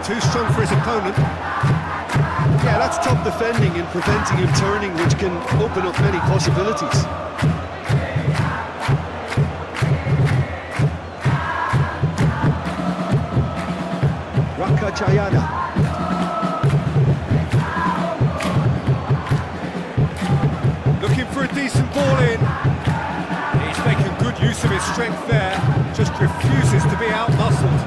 too strong for his opponent. Yeah, that's top defending and preventing him turning, which can open up many possibilities. Rakachayana. Looking for a decent ball in. He's making good use of his strength there, just refuses to be out-muscled.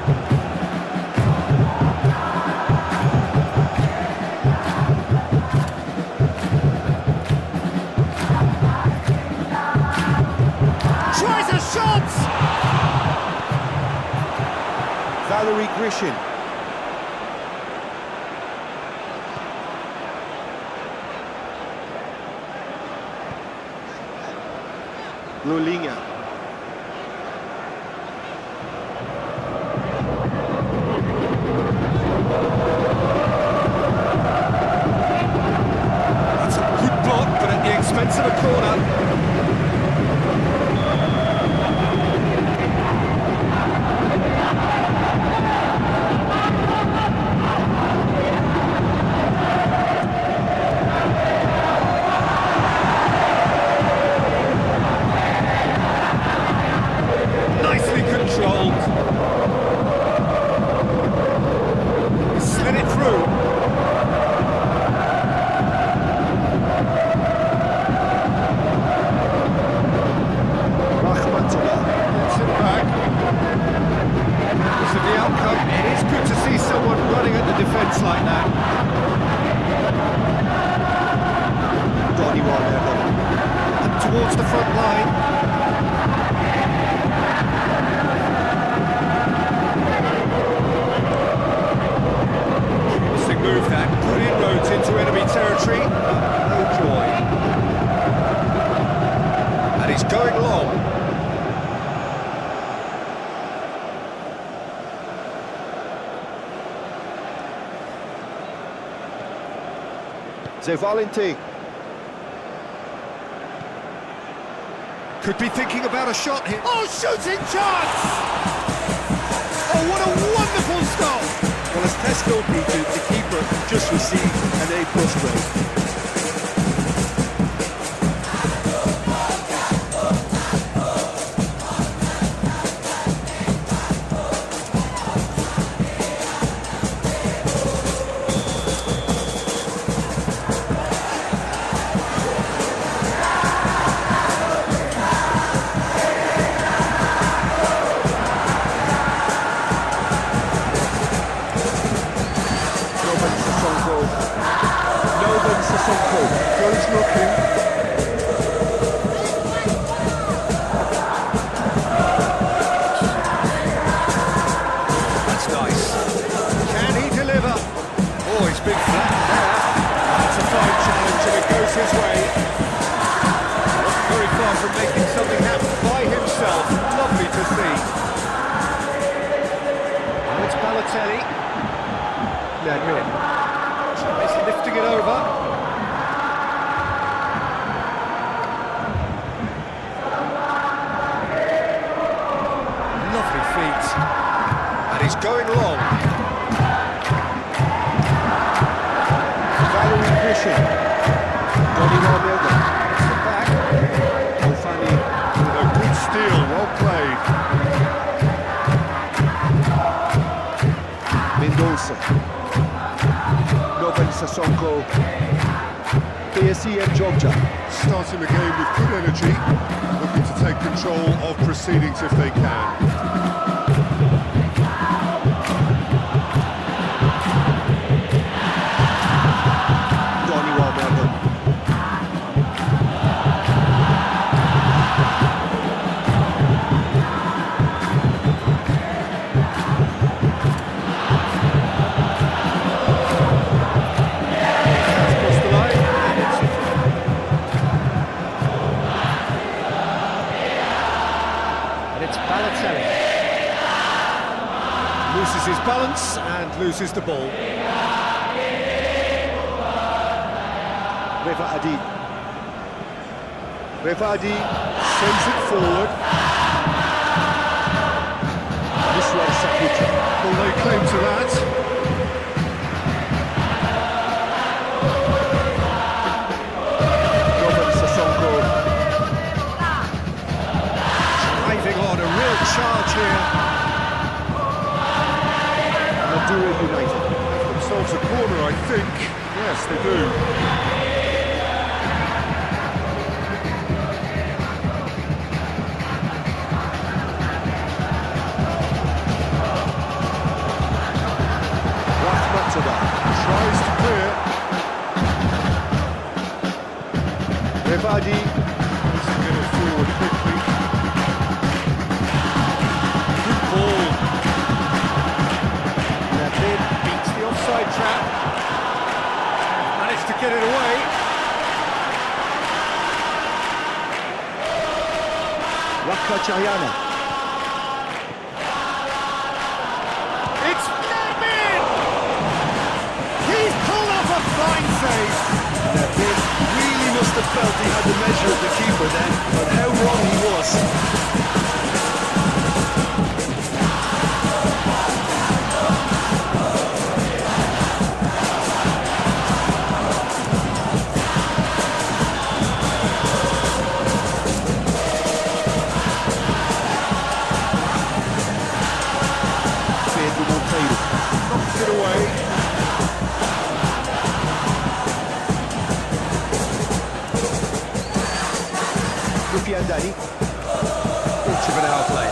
Tries a shot! Valery Grishin. Liga. That's a good block, but at the expense of a corner. Nicely controlled. Slid it through. Gets it back. Because of the outcome, it is good to see someone running at the defence like that. And towards the front line. Move that, good inroads into enemy territory, no joy. And he's going long. Valente. Could be thinking about a shot here. Oh, shooting chance! Oh, what a wonderful stop! Well, as test goalkeeper, the keeper just received an A+ grade. Goes looking. That's nice. Can he deliver? Oh, he's been flattened there. That's a fine challenge and it goes his way. Not very far from making something happen by himself. Lovely to see. And it's Balotelli. Tries lifting it over. And he's going long. Valery Grishin. It's it back. Alfani with a good steal, well played. Mendoza. Novan Sissoko. PSIM Yogyakara. Starting the game with good energy, looking to take control of proceedings if they can. Loses his balance and loses the ball. Refa Adi. Refa Adi sends it forward. Miswar Sakuta. Will they claim to that? to do. Tries to clear. Revadi. Needs to get it forward quickly. Good ball. That beats the offside trap. Managed to get it away. Rakachayana. It's in! He's pulled off a fine save. David really must have felt he had the measure of the keeper then, but how wrong he was. Pedro Monteiro Knocks it away. Dari. Bit of an outlet.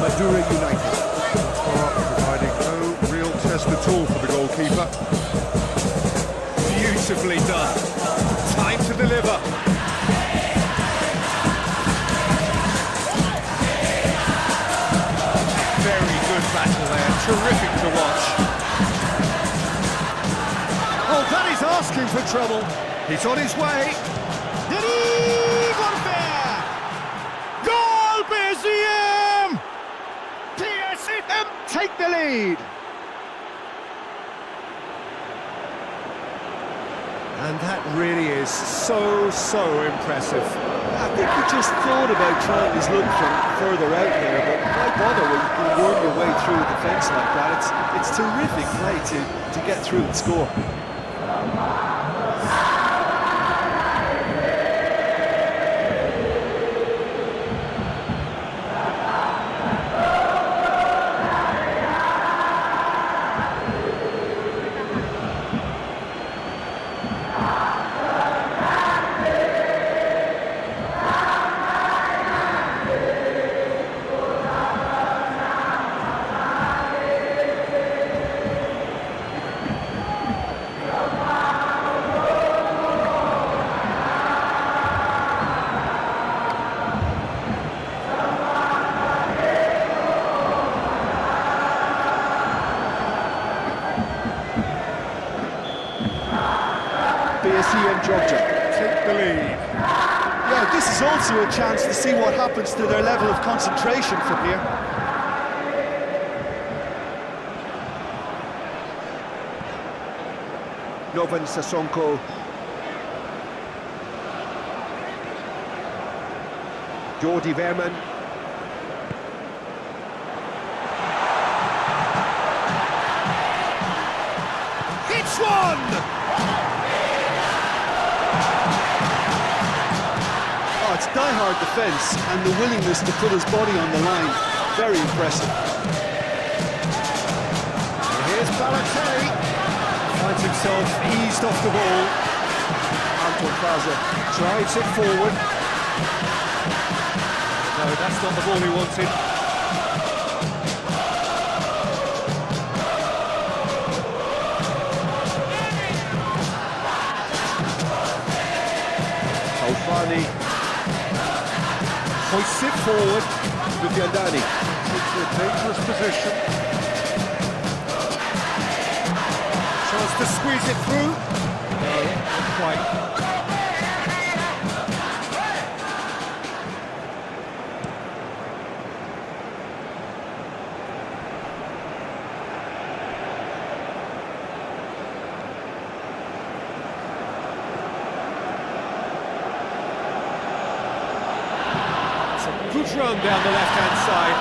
Madura United. Providing no real test at all for the goalkeeper. Beautifully done. Time to deliver. Very good battle there. Terrific to watch. Oh, that is asking for trouble. He's on his way. Dari! Goal, PSIM! PSIM take the lead. And that really is so impressive. I think he just thought about trying his luck from further out there, but why bother when you can worm your way through a defence like that? It's terrific play to get through and score. PSIM Yogyakara Take the lead. Yeah, this is also a chance to see what happens to their level of concentration from here. Novan Sasonko. Jordi Verman. It's one! Oh, it's die-hard defence and the willingness to put his body on the line. Very impressive. Here's Balotelli. Finds himself eased off the ball. Anton Faza. Drives it forward. No, that's not the ball he wanted. Alfani. Hoists it forward. Lupiandani. Into a dangerous position. Chance to squeeze it through. No, not quite. Good run down the left-hand side.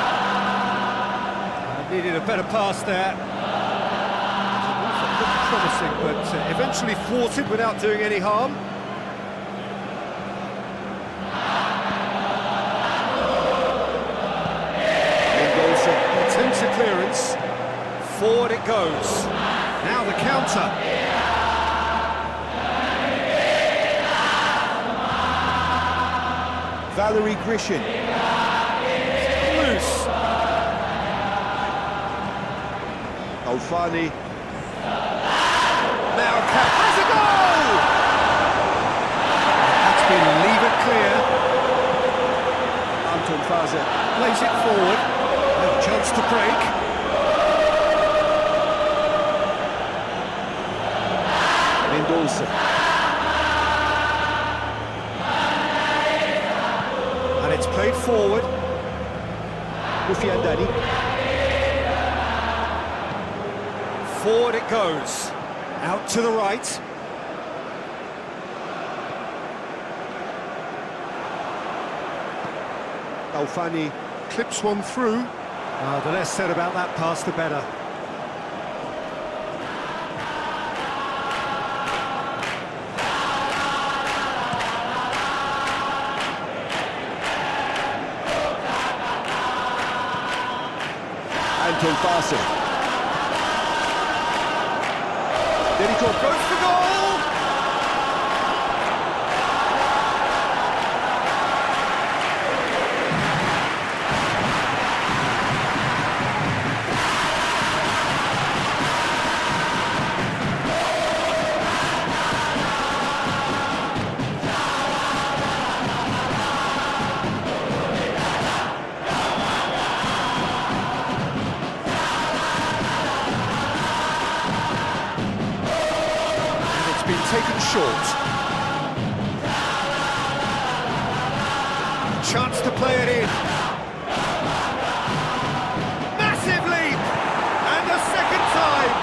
Needed a better pass there. Looked promising, but eventually thwarted without doing any harm. Mendoza. Attempts a clearance. Forward it goes. Now the counter. Valerie Grishin. Loose. Alfani. Now has a goal! That's been levered clear. Anton Fazer. Plays it forward. No chance to break. Mendoza. And it's played forward. Mufiandani. Forward it goes. Out to the right. Alfani. Clips one through. The less said about that pass, the better. Anton Fazer. Deriko Goes for goal! Been taken short. Chance to play it in. Massive leap! And a second time!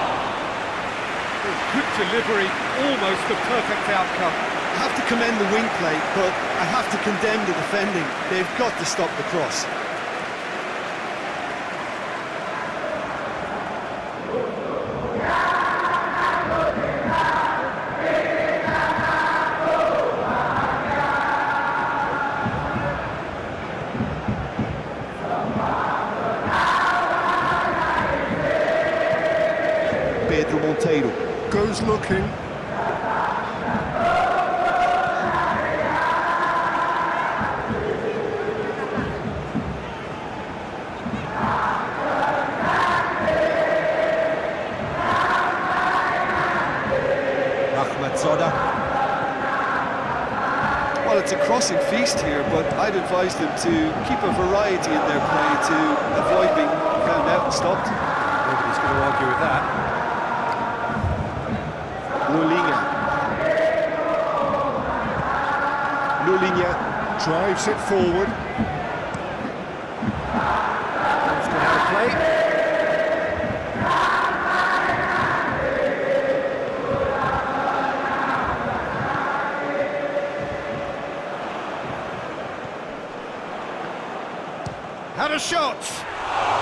Good delivery, almost the perfect outcome. I have to commend the wing play, but I have to condemn the defending. They've got to stop the cross. Pedro Monteiro Goes looking. Ahmed Zoda. Well, it's a crossing feast here, but I'd advise them to keep a variety in their play to avoid being found out and stopped. Nobody's going to argue with that. Lulinha Drives it forward. He's going to have a play. Had a shot.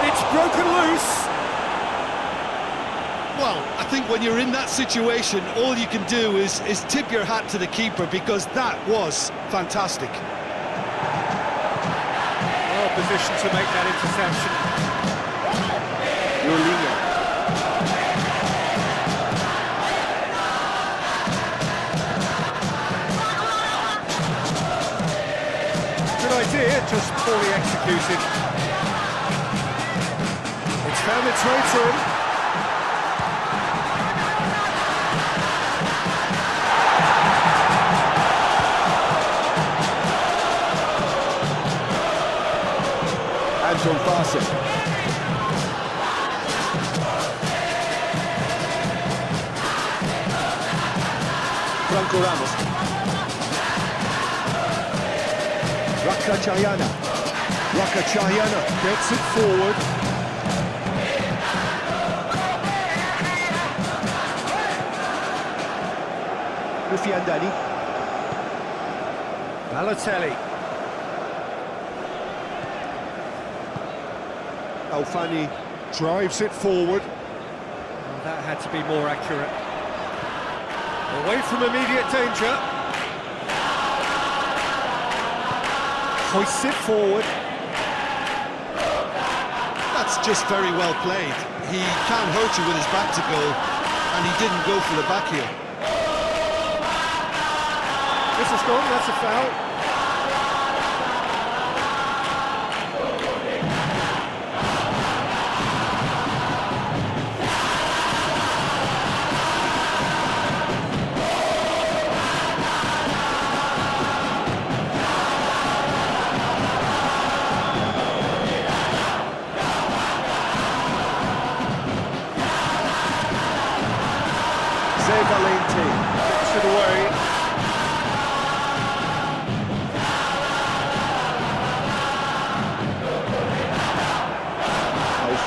It's broken loose. Well, I think when you're in that situation, all you can do is tip your hat to the keeper, because that was fantastic. Well positioned to make that interception. Lulinha. Good idea, just poorly executed. It's found its way to him. Anton Fazer. Franco Ramos. Rakachayana. Rakachayana Gets it forward. Mufiandani. Balotelli. Alfani. Drives it forward. Oh, that had to be more accurate. Away from immediate danger. Hoists it forward. That's just very well played. He can't hurt you with his back to goal, and he didn't go for the back heel. This is gone, that's a foul.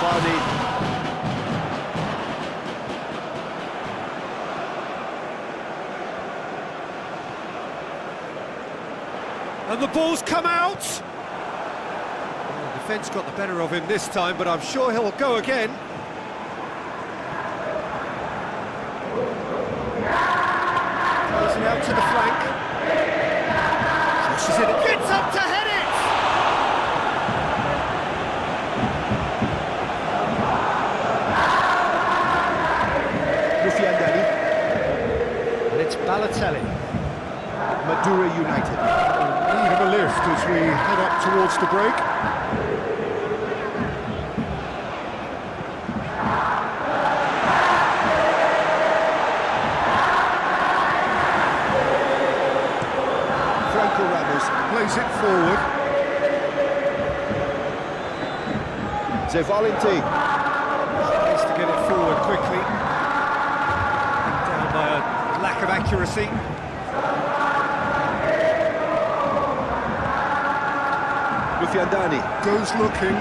Vardy. And the ball's come out. Well, the defence got the better of him this time, but I'm sure he'll go again. Closing out to the flank. Crosses it. Gets up to head it. And it's Balotelli. Madura United. Need of a lift as we head up towards the break. Franco Ramos Plays it forward. Zevalenti. Tries to get it forward quickly. Down by a lack of accuracy. Lufiandani. Goes looking.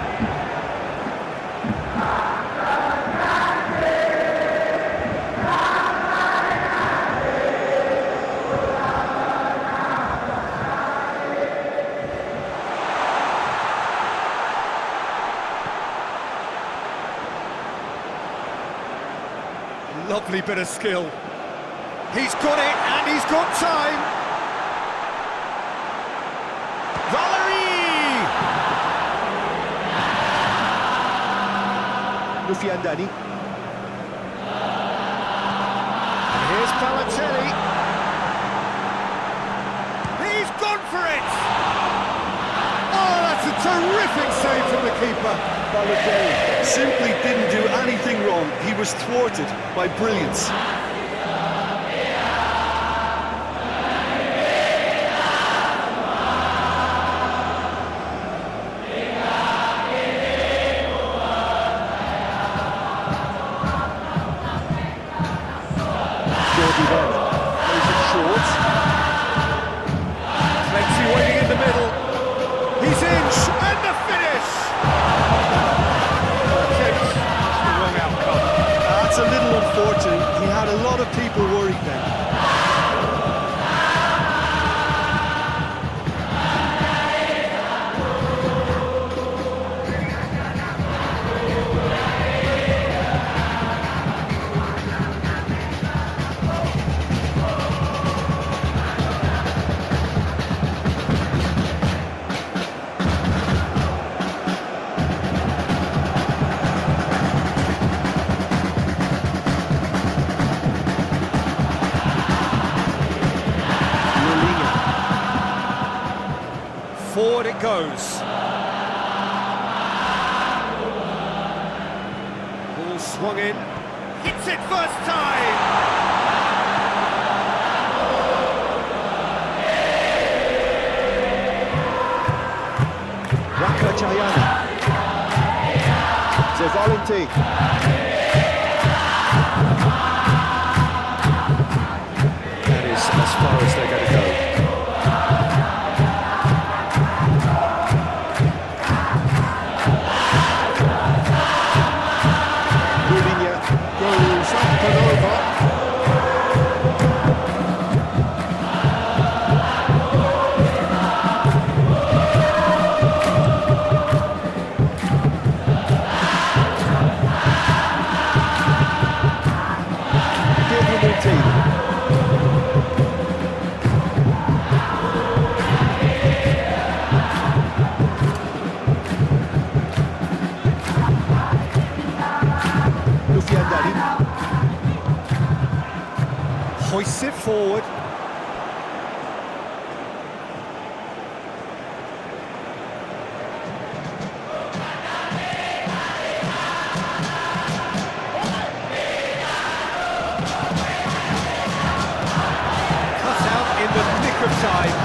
Lovely bit of skill. He's got it, and he's got time. Lufiandani. Here's Balotelli. He's gone for it! Oh, that's a terrific save from the keeper. Balotelli simply didn't do anything wrong. He was thwarted by brilliance. Plenty waiting in the middle. He's in, and the finish! It's the wrong outcome. That's a little unfortunate. He had a lot of people worried then. Forward it goes. Ball swung in. Hits it first time! Rakachayana. Zevalenti. That is as far as they're going to go. Goes up and over. Hoists it forward. Cut out in the nick of time.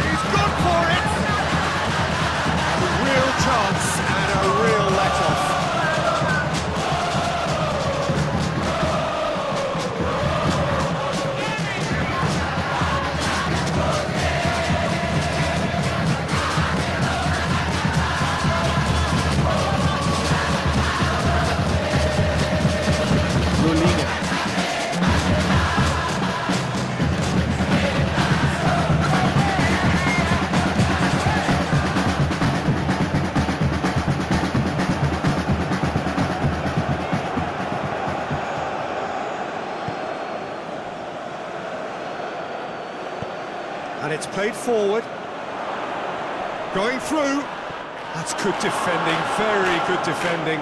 He's gone for it! It's played forward. Going through. That's good defending, very good defending.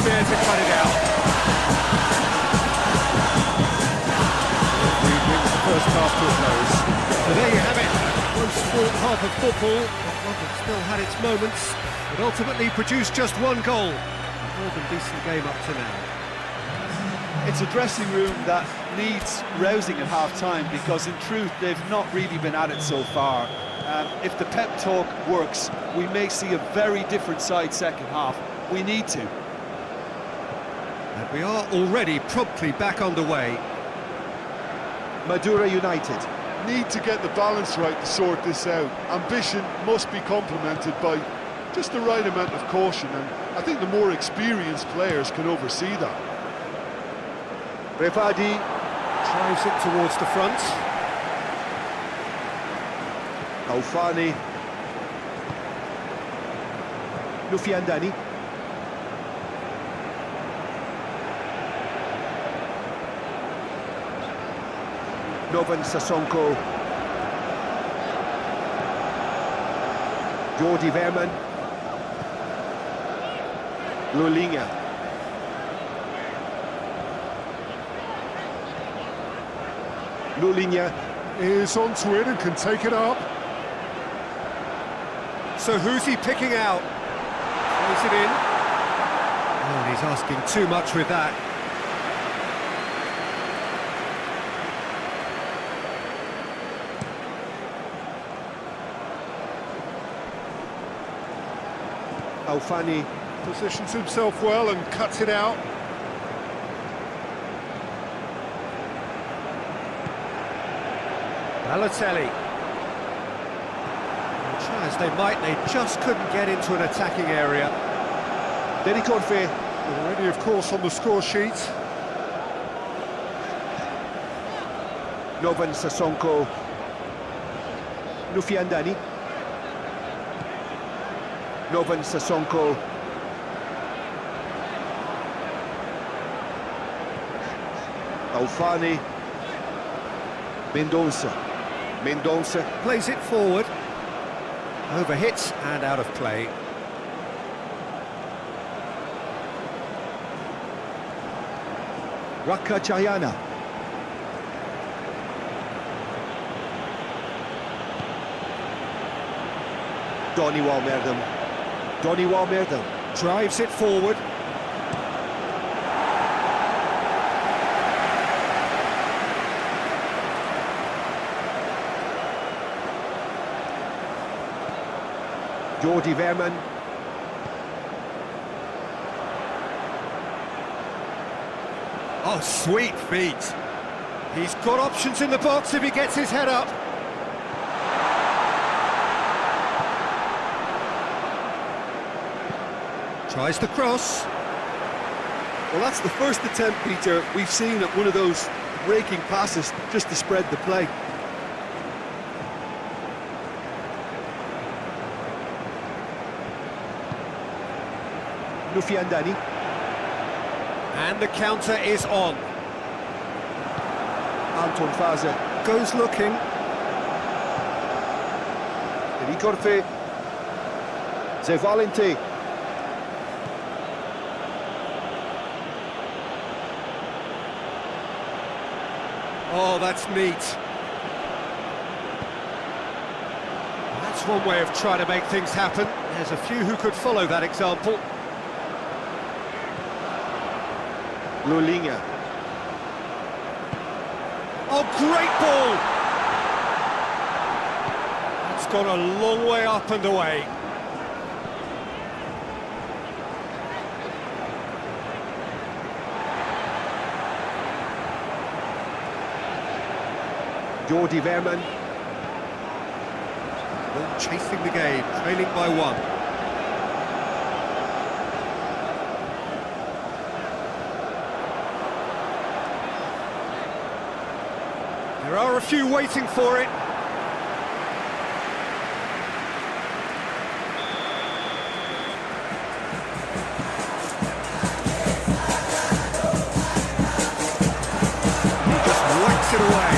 There to cut it out. We bring the first half to a close. So there you have it. Close fought half of football. London still had its moments, but ultimately produced just one goal. A more than decent game up to now. It's a dressing room that needs rousing at half-time because in truth they've not really been at it so far. If the pep talk works, we may see a very different side second half. We need to. And we are already promptly back underway. Madura United. Need to get the balance right to sort this out. Ambition must be complemented by just the right amount of caution, and I think the more experienced players can oversee that. Revadi. Drives it towards the front. Alfani. Lufiandani. Novan Sasonko. Jordi Verman. Lulinha. Lulinha Is onto it and can take it up. So who's he picking out? Throws it in. Oh, he's asking too much with that. Alfani. Positions himself well and cuts it out. Balotelli. Try as they might, they just couldn't get into an attacking area. Dari Corfe. Already, of course, on the score sheet. Novan Sasonko. Lufiandani. Novan Sasonko. Alfani. Mendonça. Plays it forward. Overhit and out of play. Rakachayana. Donny Walmerdam. Drives it forward. Jordi Verman. Oh, sweet feet. He's got options in the box if he gets his head up. Tries the cross. Well, that's the first attempt, Peter, we've seen at one of those raking passes just to spread the play. Lufiandani. And the counter is on. Anton Fazer. Goes looking. Dari Corfe. Zé Valente. Oh, that's neat. That's one way of trying to make things happen. There's a few who could follow that example. Lulinha. Oh, great ball! It's gone a long way up and away. Jordi Verman. Still chasing the game, trailing by one. There are a few waiting for it. He just whacks it away.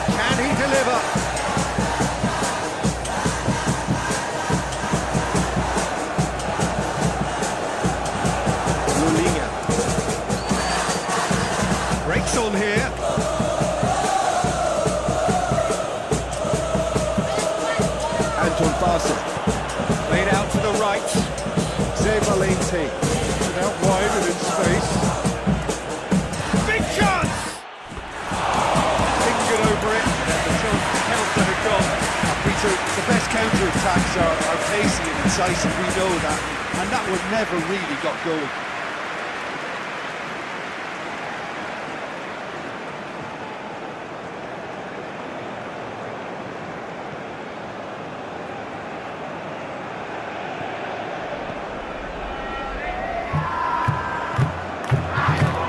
Can he deliver? Liga. Breaks on here. Anton Barca. Laid out to the right. Valente. Out wide and in space. Big chance! Fingered over it, and the chance to counter had gone. Peter, the best counter-attacks are pacey and incisive, we know that, and that one never really got going.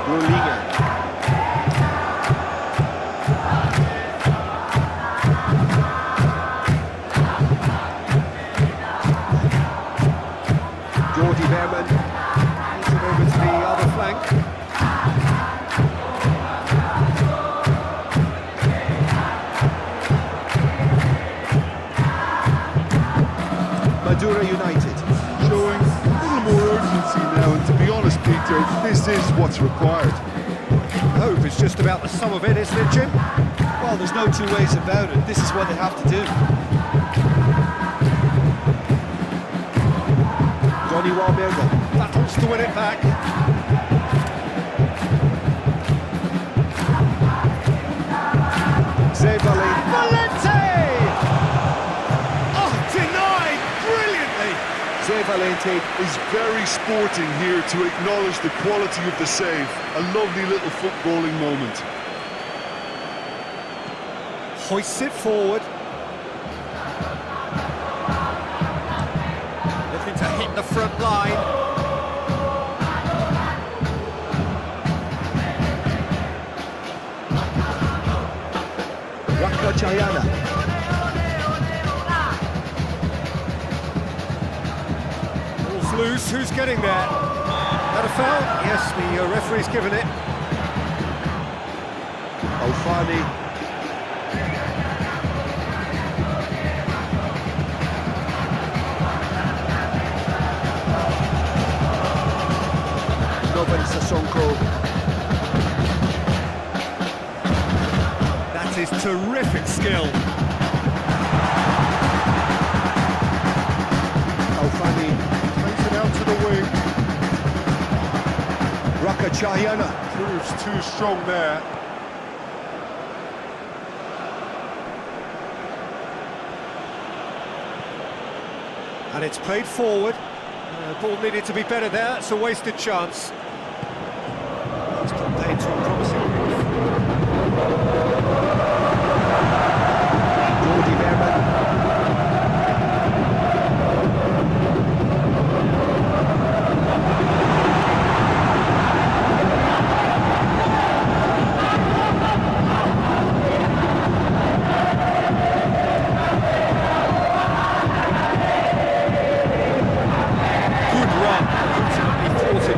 Liga. Jordi Verman. Puts it over to the other flank. Madura United. Showing a little more urgency now, and to be honest, Peter, this is what's required. Hope is just about the sum of it, isn't it, Jim? Well, there's no two ways about it. This is what they have to do. Johnny Walberga. Battles to win it back. Valente! Oh, denied brilliantly! Valente is very sporting here to acknowledge the quality of the save. A lovely little footballing moment. Hoists it forward. Looking to hit the front line. Chayana. Ball's loose, who's getting there? That a foul? Yes, the referee's given it. Alfani. That is terrific skill. Alfani Takes it out to the wing. Chayana. Proves too strong there. And it's played forward. Ball needed to be better there. It's a wasted chance. It's contained to a promising move. Jordi Verman.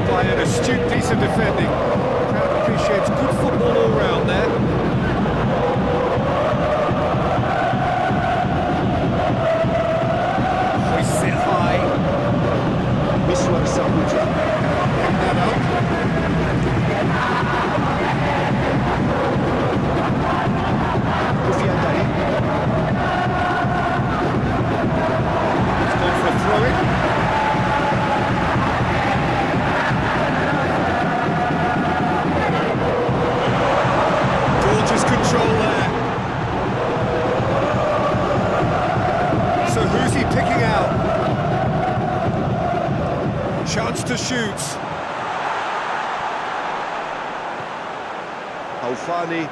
By an astute piece of defending. The crowd appreciates good football all round there. Hoists it high. Miswar Sabuja. Pick that up. Dari. It's gone for a throw-in. Alfani.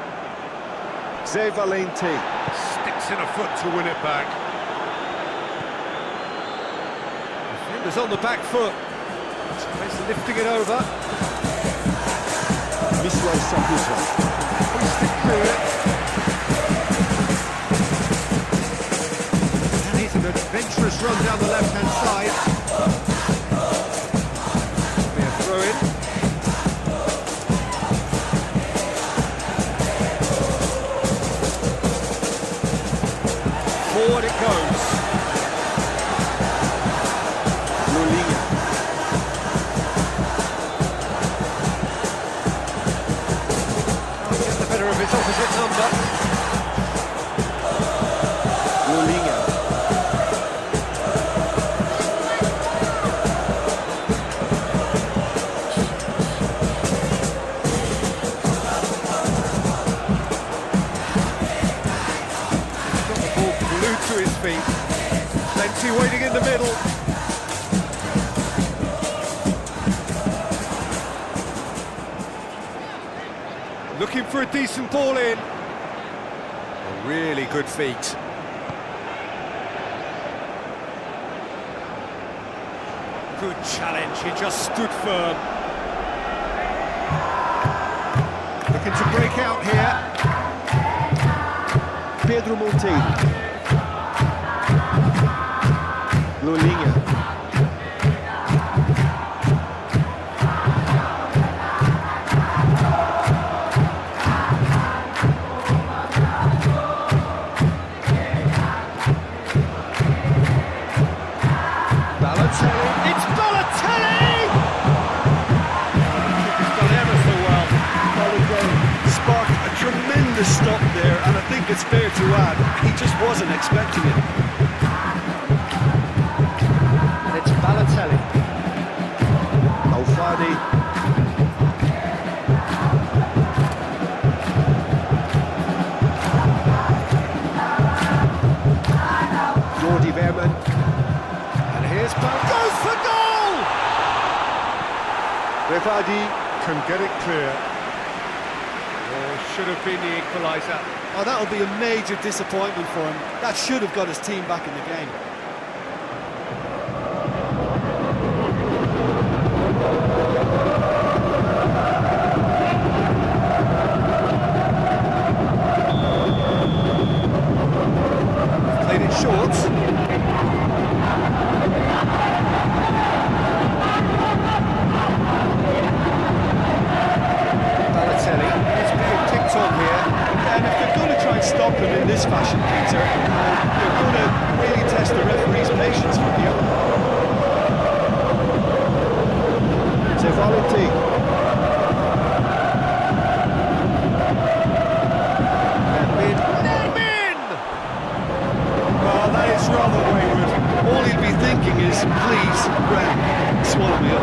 Valenti. Sticks in a foot to win it back. Defenders on the back foot. Tries lifting it over. Miswell Saputra. Hoisted through it. And he's an adventurous run down the left-hand side. Be a throw-in. Forward it goes. Liga. Can't get the better of his opposite number. Liga. Got the ball glued to his feet. Plenty waiting in the middle. Looking for a decent ball in. A really good feet. Good challenge, he just stood firm. Looking to break out here. Pedro Monteiro. Liga. Balotelli, it's Balotelli! He's done ever so well. Sparked a tremendous stop there, and I think it's fair to add, he just wasn't expecting it. And it's Balotelli. Alfani. Jordi Verman. And here's Bal. Goes for goal! Revadi. Can get it clear. Or should have been the equaliser. Oh, that'll be a major disappointment for him. That should have got his team back in the game. Played it short. Balotelli is being ticked on here. And if they're going to try and stop him in this fashion, Peter, they're going to really test the referee's patience from here. Valenti. Nedmin! Well, that is rather wayward. All he'd be thinking is, please, Graham, swallow me up.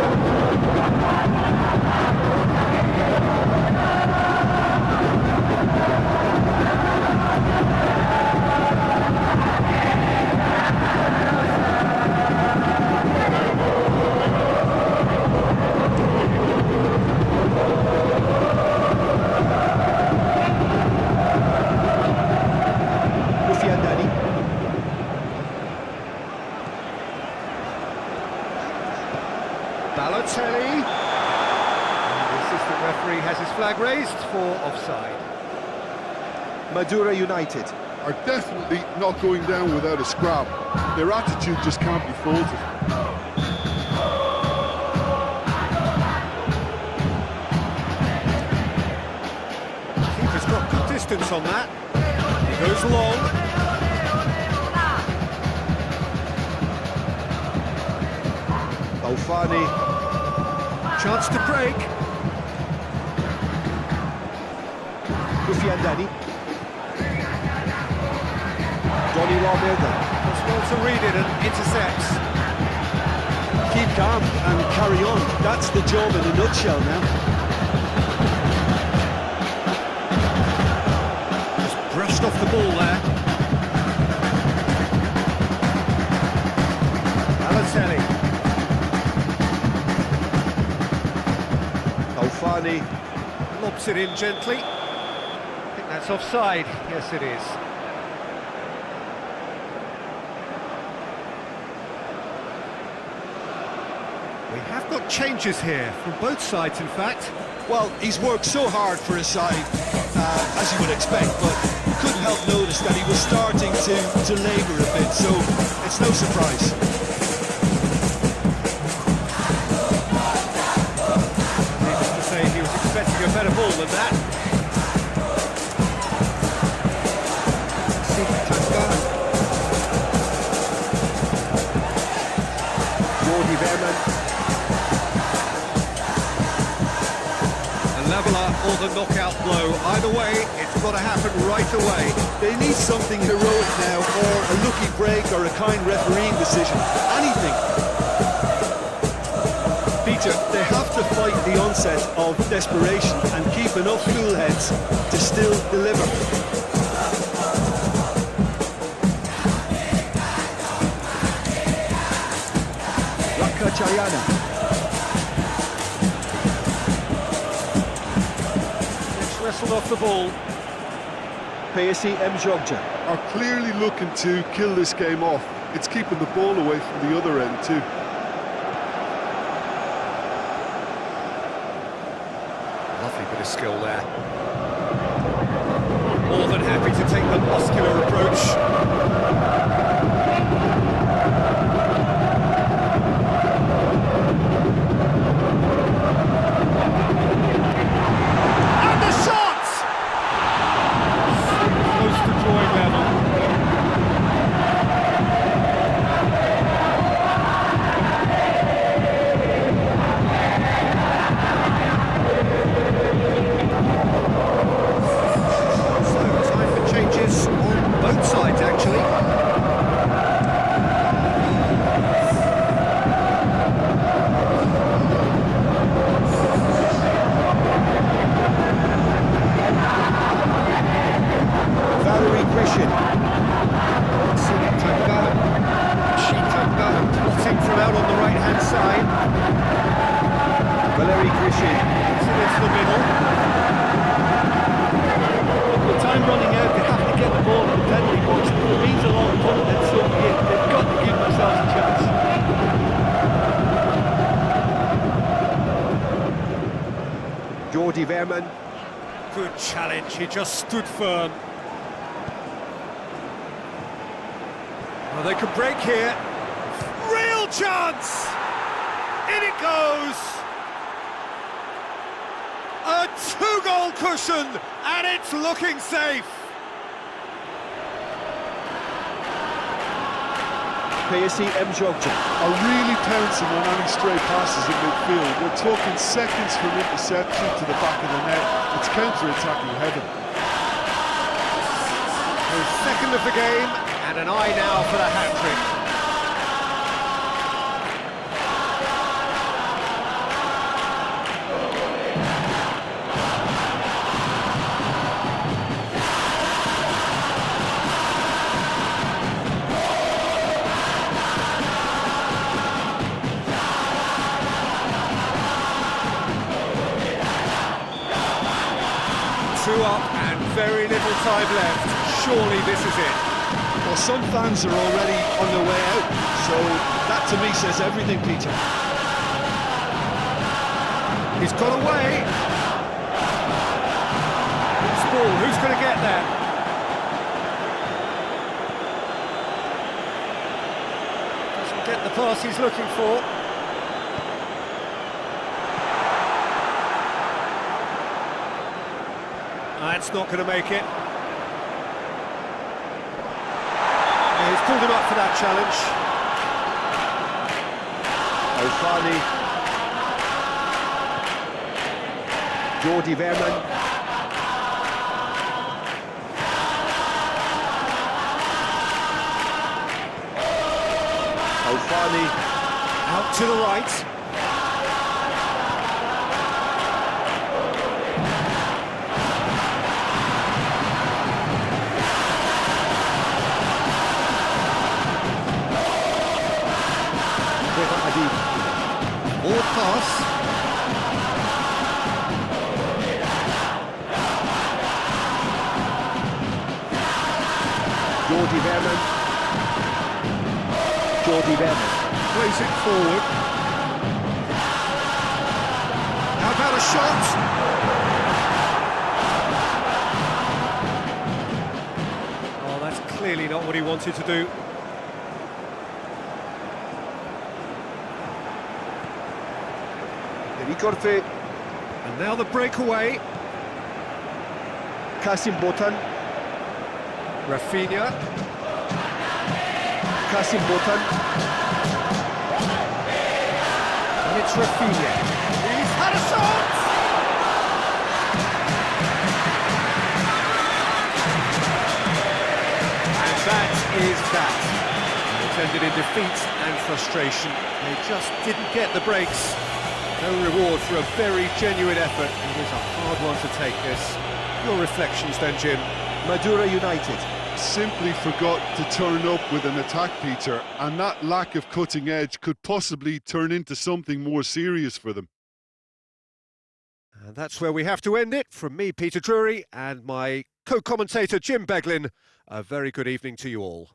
Balotelli. And the assistant referee has his flag raised for offside. Madura United. Are definitely not going down without a scrap. Their attitude just can't be faulted. Keeper's got good distance on that. He goes long. Alfani. Chance to break. Rufiandani. Donny Walmilda. Does well to read it and intercepts. Keep calm and carry on. That's the job in a nutshell now. Just brushed off the ball there. Balotelli. Alfani. Lobs it in gently. That's offside. Yes, it is. We have got changes here from both sides, in fact. Well, he's worked so hard for his side, as you would expect, but couldn't help notice that he was starting to labour a bit, so it's no surprise. Needless to say, he was expecting a better ball than that. Jordi Verman. A leveller or the knockout blow. Either way, it's got to happen right away. They need something heroic now, or a lucky break, or a kind refereeing decision. Anything. Peter, they have to fight the onset of desperation and keep enough cool heads to still deliver. Chayana. It's wrestled off the ball. PSIM Yogyakara. Are clearly looking to kill this game off. It's keeping the ball away from the other end too. Lovely bit of skill there. More than happy to take the muscular approach. Jordi Verman. Good challenge, he just stood firm. Well, they could break here. Real chance! In it goes! A two-goal cushion, and it's looking safe. PSIM Yogyakara. Are really pouncing on any stray passes in midfield. We're talking seconds from interception to the back of the net. It's counter-attacking heaven. The second of the game, and an eye now for the hat-trick. Two up and very little time left. Surely this is it. Well, some fans are already on their way out, so that to me says everything, Peter. He's got away. Loose ball, who's going to get there? Doesn't get the pass he's looking for. That's not going to make it. He's pulled him up for that challenge. Alfani. Jordi Verman. Alfani. Out to the right. Forward pass. Jordi Verman. Jordi Verman. Plays it forward. How about a shot? Oh, that's clearly not what he wanted to do. Ricorte. And now the breakaway. Kasim Botan. Rafinha. Kasim Botan. And it's Rafinha. He's had a shot! And that is that. It ended in defeat and frustration. They just didn't get the breaks. No reward for a very genuine effort. It was a hard one to take this. Your reflections then, Jim? Madura United. Simply forgot to turn up with an attack, Peter, and that lack of cutting edge could possibly turn into something more serious for them. And that's where we have to end it. From me, Peter Drury, and my co-commentator, Jim Beglin. A very good evening to you all.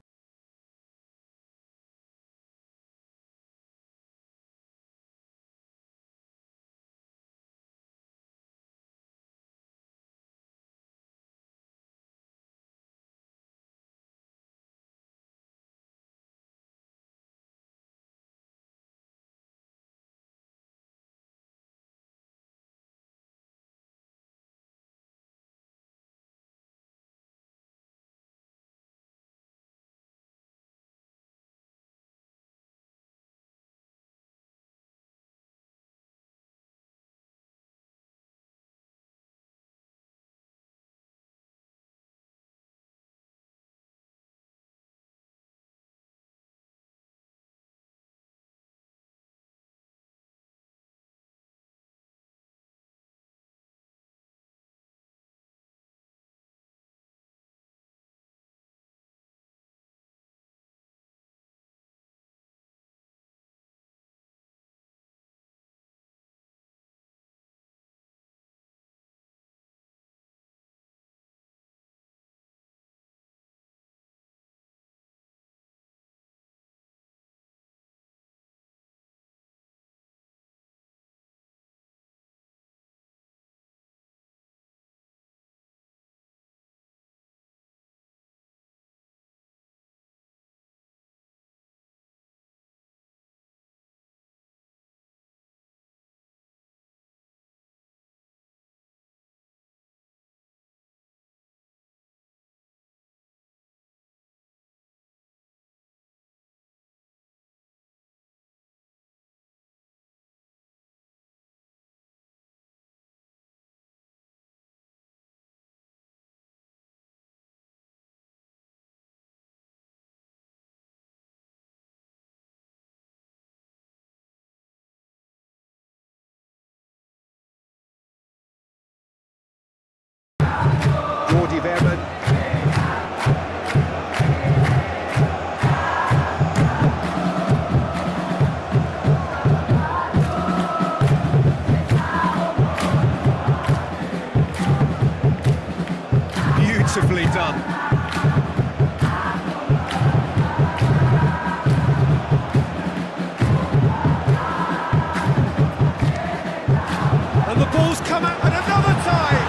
Jordi Verman. Beautifully done. And the ball's come out at another time.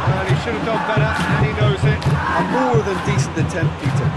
Well, he should have done better, and he knows it. A more than decent attempt, Peter.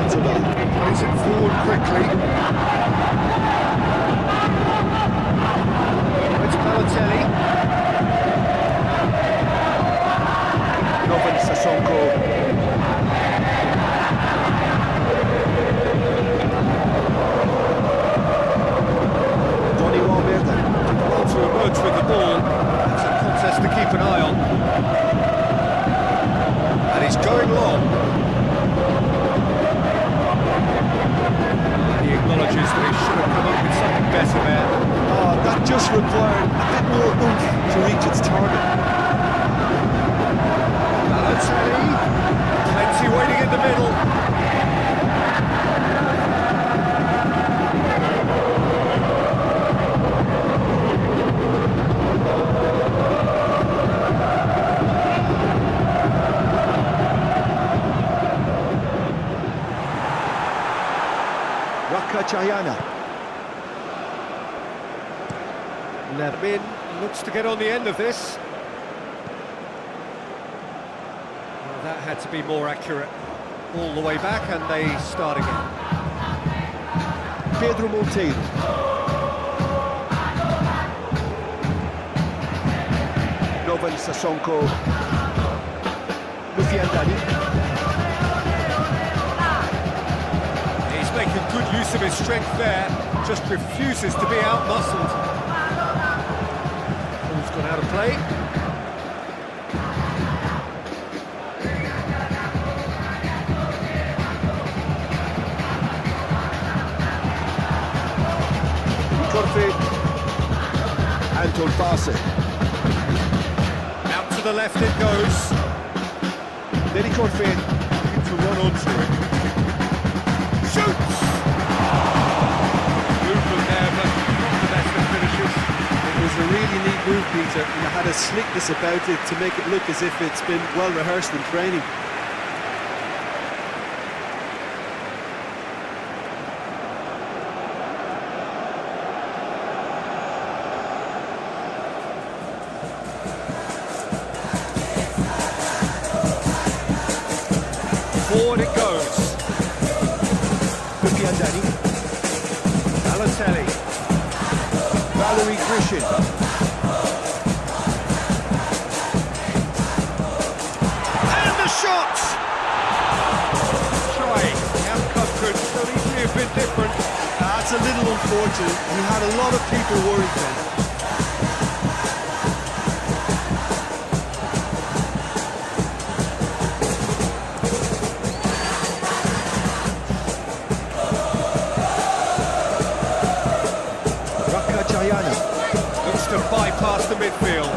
Plays it forward quickly. It's Balotelli. Novan Sissoko. Donny Valverde. Well to emerge with the ball. It's a contest to keep an eye on. And he's going long. He acknowledges that he should have come up with something better there. Oh, that just required a bit more oomph to reach its target. Balotelli, plenty waiting in the middle. Chayana. Min looks to get on the end of this. Well, that had to be more accurate all the way back, and they start again. Pedro Monteiro. Novan Sasonko. Lufiandani. He's making good use of his strength there, just refuses to be out-muscled. Ball's gone out of play. Corfe. Anton Pase. Out to the left it goes. Dari Corfe. To run onto it. Shoots! Movement there, but not the best of finishes. It was a really neat move, Peter, and it had a slickness about it to make it look as if it's been well rehearsed in training. Forward it goes. Lufiandani. Balotelli. Valerie Grishin. And the shot! Trying. The outcome could so easily have been different. That's a little unfortunate. He had a lot of people worried then. Chayana. Looks to bypass the midfield.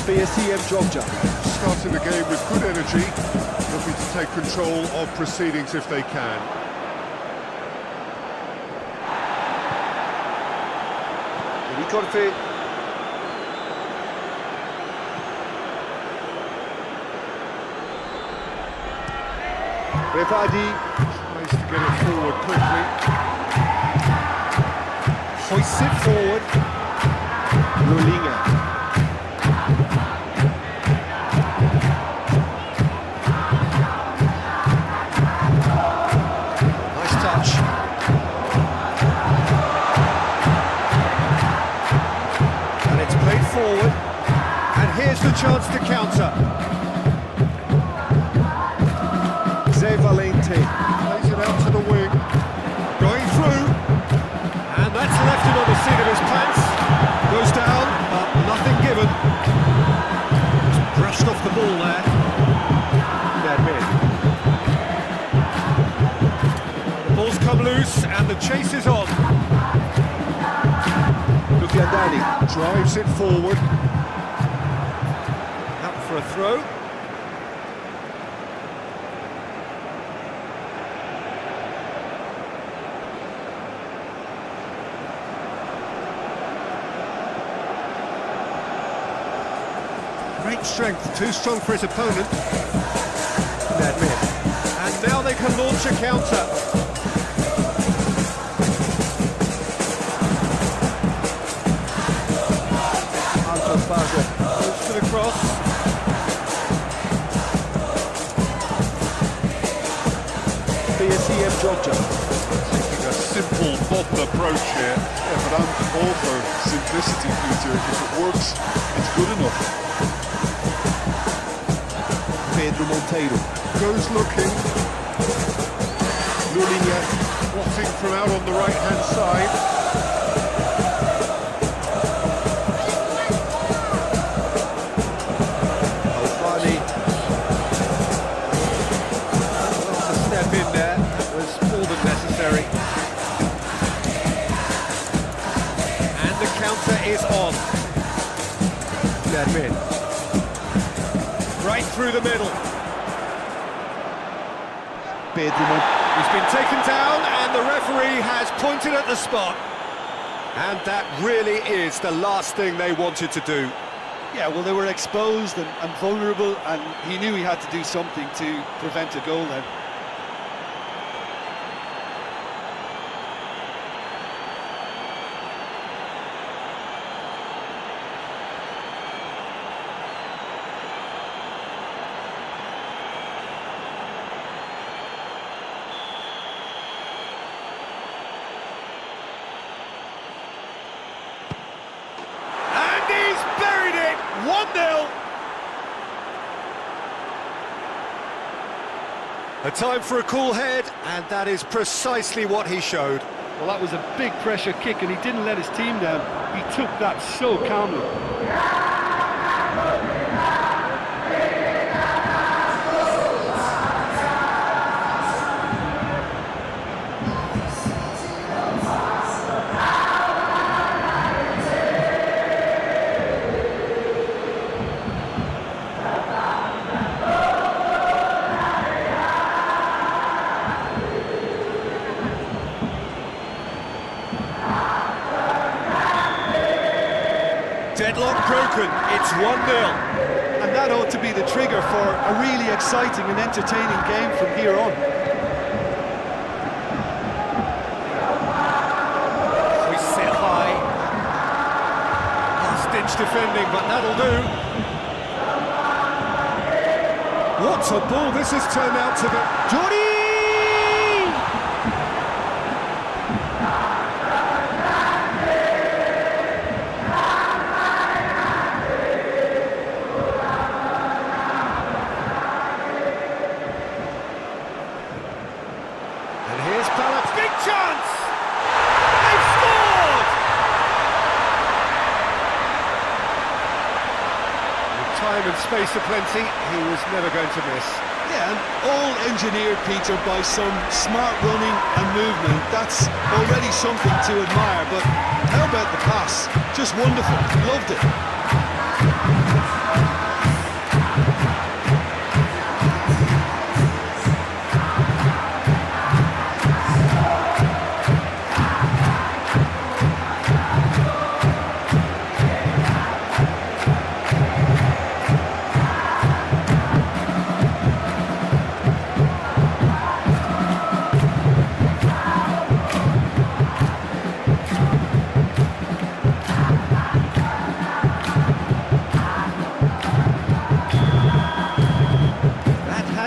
PSIM Yogyakarte. Starting the game with good energy, looking to take control of proceedings if they can. Dari Corfe. Revadi. Tries to get it forward quickly. Hoists it forward. Lulinga. Nice touch. And it's played forward. And here's the chance to counter. Zé Valente. Plays it out to the wing. Going through. And that's left him on the seat of his pants. Goes down, but nothing given. Just brushed off the ball there. The ball's come loose and the chase is on. Lufiandani. Drives it forward. Out for a throw. Great strength, too strong for his opponent. And now they can launch a counter. Anton Pase. Goes to the cross. PSIM Yogyakarte. Taking a simple modern approach here. Yeah, but I'm all for simplicity, Peter. If it works, it's good enough. Pedro Monteiro. Goes looking. Lulinga. Watching from out on the right-hand side. him in. Right through the middle. He's been taken down and the referee has pointed at the spot. And that really is the last thing they wanted to do. Yeah, well, they were exposed and vulnerable, and he knew he had to do something to prevent a goal then. And he's buried it! 1-0! A time for a cool head, and that is precisely what he showed. Well, that was a big pressure kick, and he didn't let his team down. He took that so calmly. Deadlock broken, it's 1-0. And that ought to be the trigger for a really exciting and entertaining game from here on. We sit high. Last-ditch defending, but that'll do. What a ball this has turned out to be. Jordy! Big chance! They've scored! With time and space aplenty, he was never going to miss. Yeah, and all engineered, Peter, by some smart running and movement. That's already something to admire, but how about the pass? Just wonderful, loved it.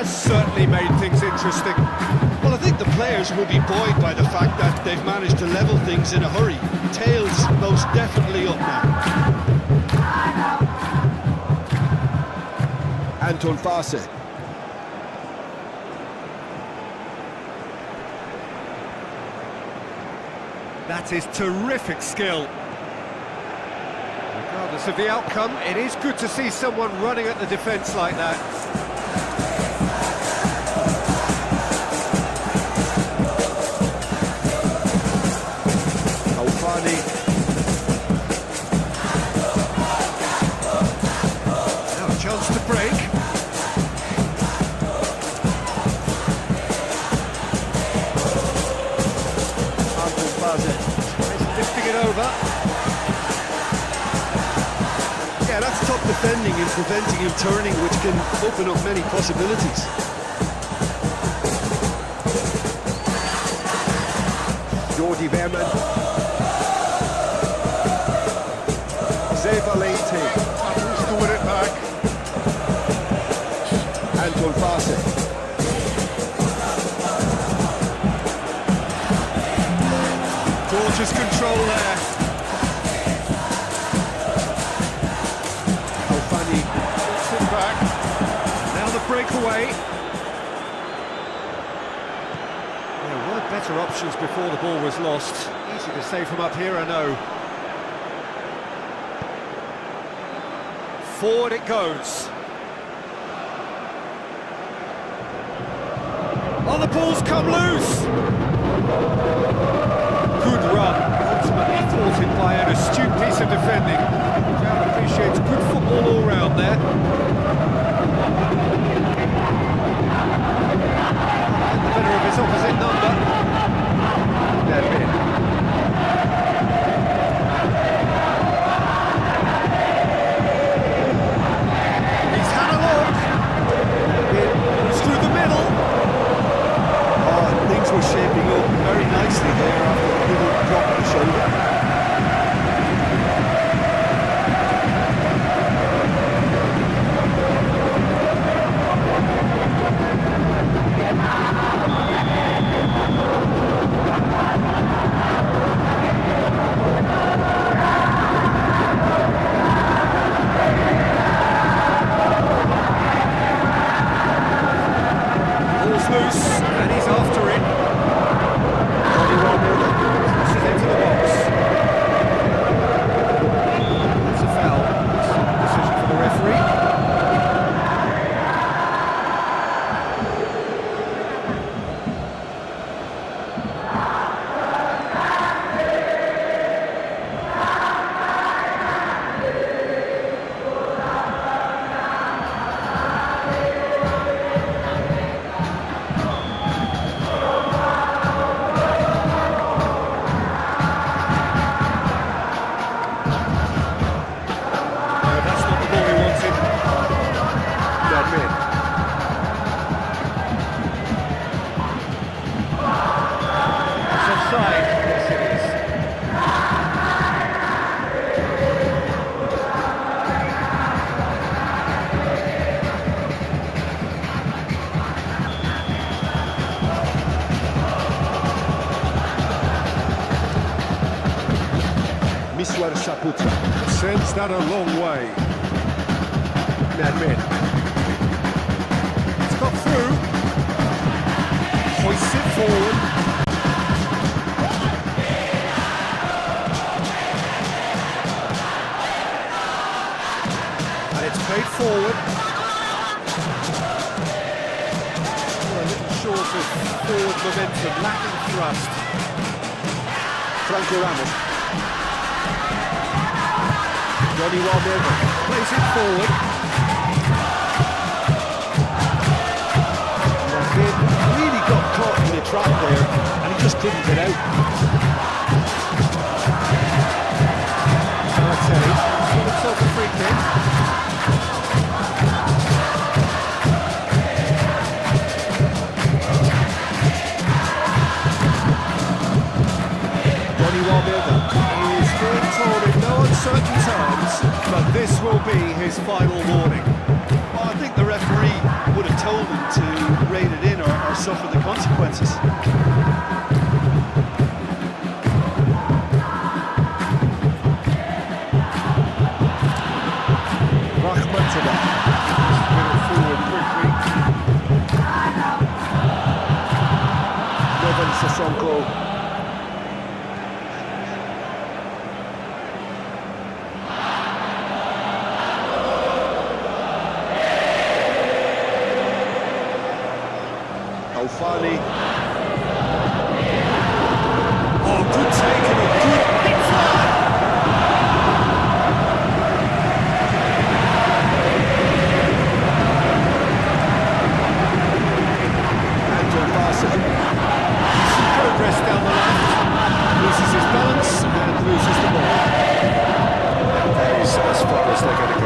Certainly made things interesting. Well, I think the players will be buoyed by the fact that they've managed to level things in a hurry. Tails most definitely up now. Anton Farse. That is terrific skill. Regardless of the outcome, it is good to see someone running at the defence like that. Now a chance to break. Anton Farse. He's lifting it over. Yeah, that's top defending and preventing him turning, which can open up many possibilities. Jordi Wehrmann. Zevaleti. Who's to win it back? Anton Farse. Gorgeous control there. Alfani. Gets it back. Now the breakaway. There were better options before the ball was lost. Easy to save from up here, I know. Forward it goes. Oh, the ball's come loose. Good run. ultimately thwarted by an astute piece of defending. Crowd appreciates good football all round there. And the better of his opposite number. Dead in. He's had a look. He's through the middle. Oh, things were shaping up very nicely there after the little drop of the shoulder. Ball's loose, and he's after it. Crosses into the box. It's a foul. Decision for the referee. That's not the ball he wanted. Dead in. It's offside. Yes, it is. Miswar Saputra. Sends that a long way. Dead in. It's got through. Hoists it forward. And it's played forward. Oh, a little short of forward momentum, lacking thrust. Franco Ramos. Johnny Walberger. Plays it forward. Really got caught in the trap there, and he just couldn't get out. Balotelli. Got himself a free kick. Johnny Walberger. He is being told in no uncertain terms, but this will be his final warning. Well, I think the referee would have told him to rein it in or suffer the consequences. Rahmatullah. Spin it forward quickly. Novan Sissoko. Alfani. Oh, good take and a good hit fly. Anton Farsi. Some progress down the left. Loses his balance and loses the ball. That is as far as they're going to go.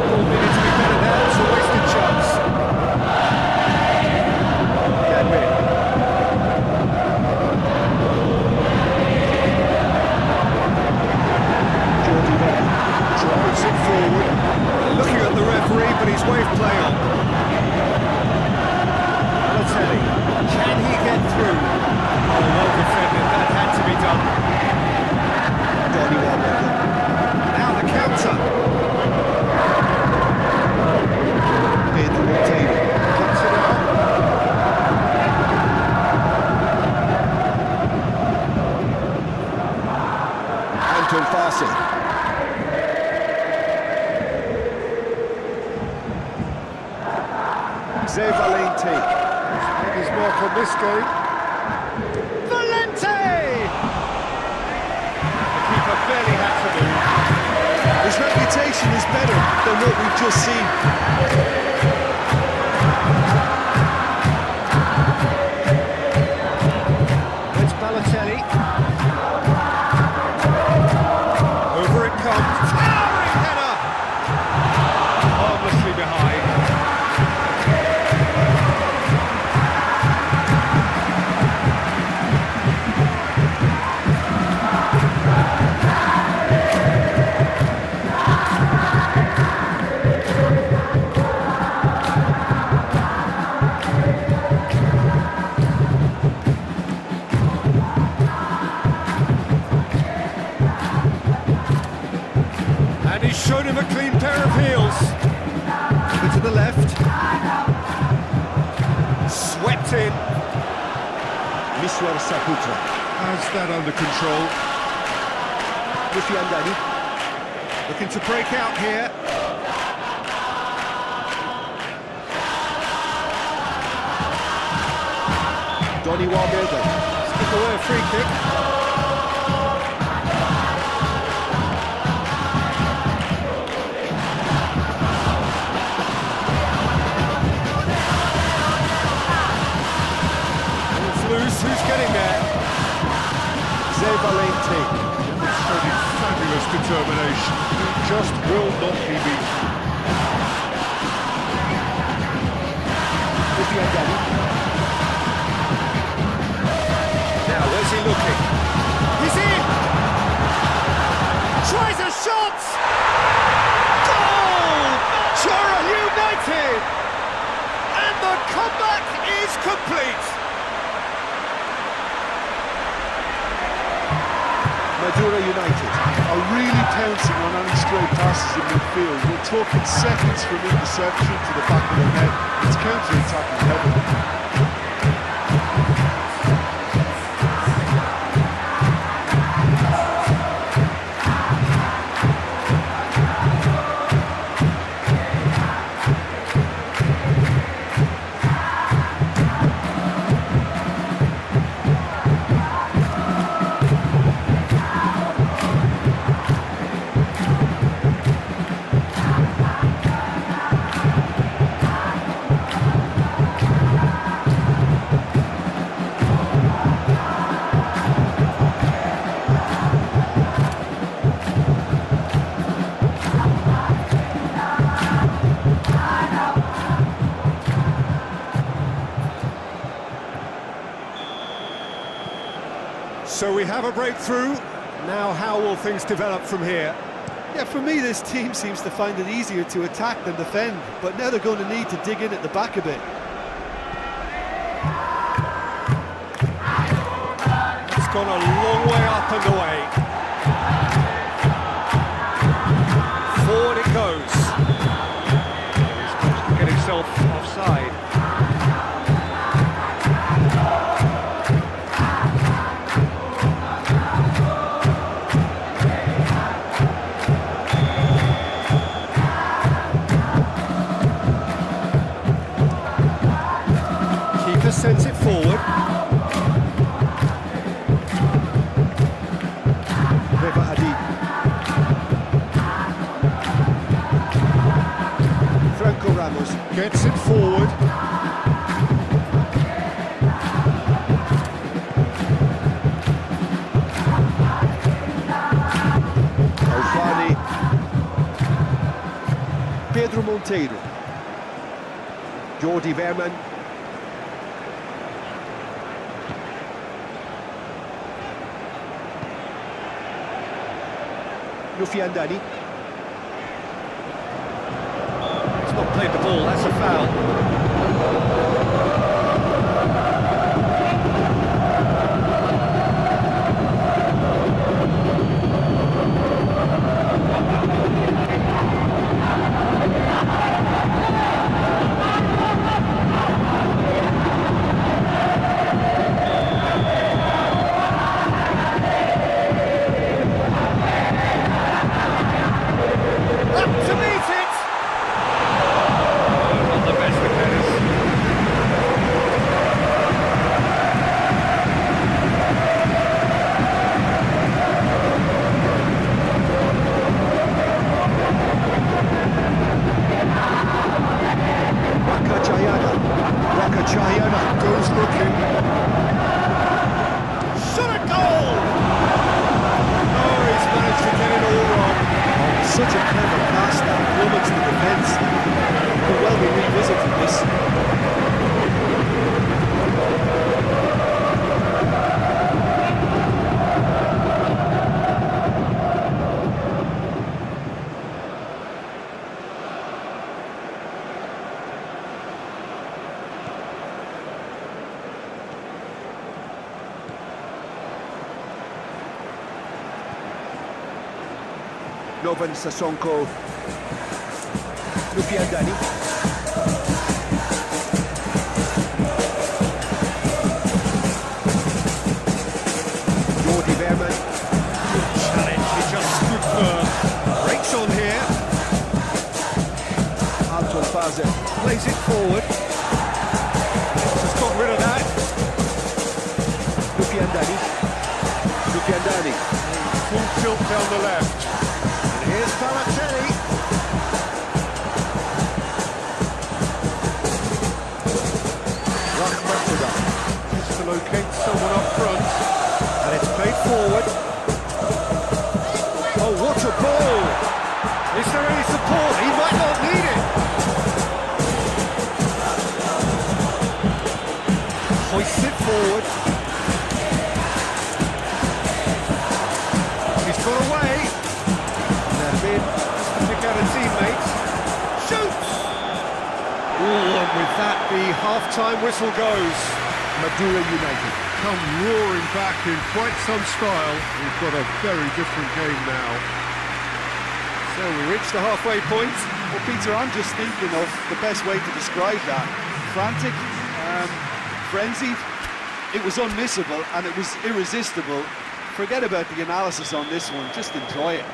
Ball needed to be better there. It's a wasted chance. Dead in. Jordi Verdi. Drives it forward. Looking at the referee, but he's waved play on. Balotelli. Can he get through? Oh, well defended. That had to be done. Johnny Walberger. Now the counter. Pedro Monteiro. Cuts it out. Anton Farsi. Valente. Made his mark on this game. Valente! The keeper barely had to move. His reputation is better than what we've just seen. It's Balotelli. Over it comes. Towering header! Harmlessly behind. And he's shown him a clean pair of heels. Over to the left. Swept in. Miswar Saputra. Has that under control. Lufiandani. Looking to break out here. Donny Walberga. Skip away a free kick. It's loose, who's getting there? Valente. Demonstrating fabulous determination. He just will not be beaten. Lufiandani. Now, where's he looking? He's in! Tries a shot! Goal! Manchester United! And the comeback is complete! Madura United. Are really pouncing on any stray passes in midfield. We're talking seconds from interception to the back of the net. It's counter-attacking heavily. So we have a breakthrough. Now how will things develop from here? Yeah, for me, this team seems to find it easier to attack than defend, but now they're going to need to dig in at the back a bit. It's gone a long way up and away. Forward it goes. He's managed to get himself offside. Sends it forward. Reva Hadid. Franco Ramos Gets it forward. Alfani. Pedro Monteiro. Jordi Verman. Lufiandani. He's not played the ball, that's a foul. Up to meet it! Not the best of headers. Novan Sasonko. Lufian Dani. Jordi Verman. Challenge, he just stood firm. Breaks on here, Anton Fazer. plays it forward. Just got rid of that. Lufian Dani. Lufian Dani. Full tilt down the left. And here's Balotelli. Just to locate someone up front. And it's played forward. Oh, what a ball! Is there any support? He might not need it. Hoists it forward. He's got away. Left in, just to pick out a teammate. Shoots! Oh, and with that, the half-time whistle goes. Madura United. Come roaring back in quite some style. We've got a very different game now. So we reach the halfway point. Well, Peter, I'm just thinking of the best way to describe that. Frantic, frenzied. It was unmissable and it was irresistible. Forget about the analysis on this one, just enjoy it.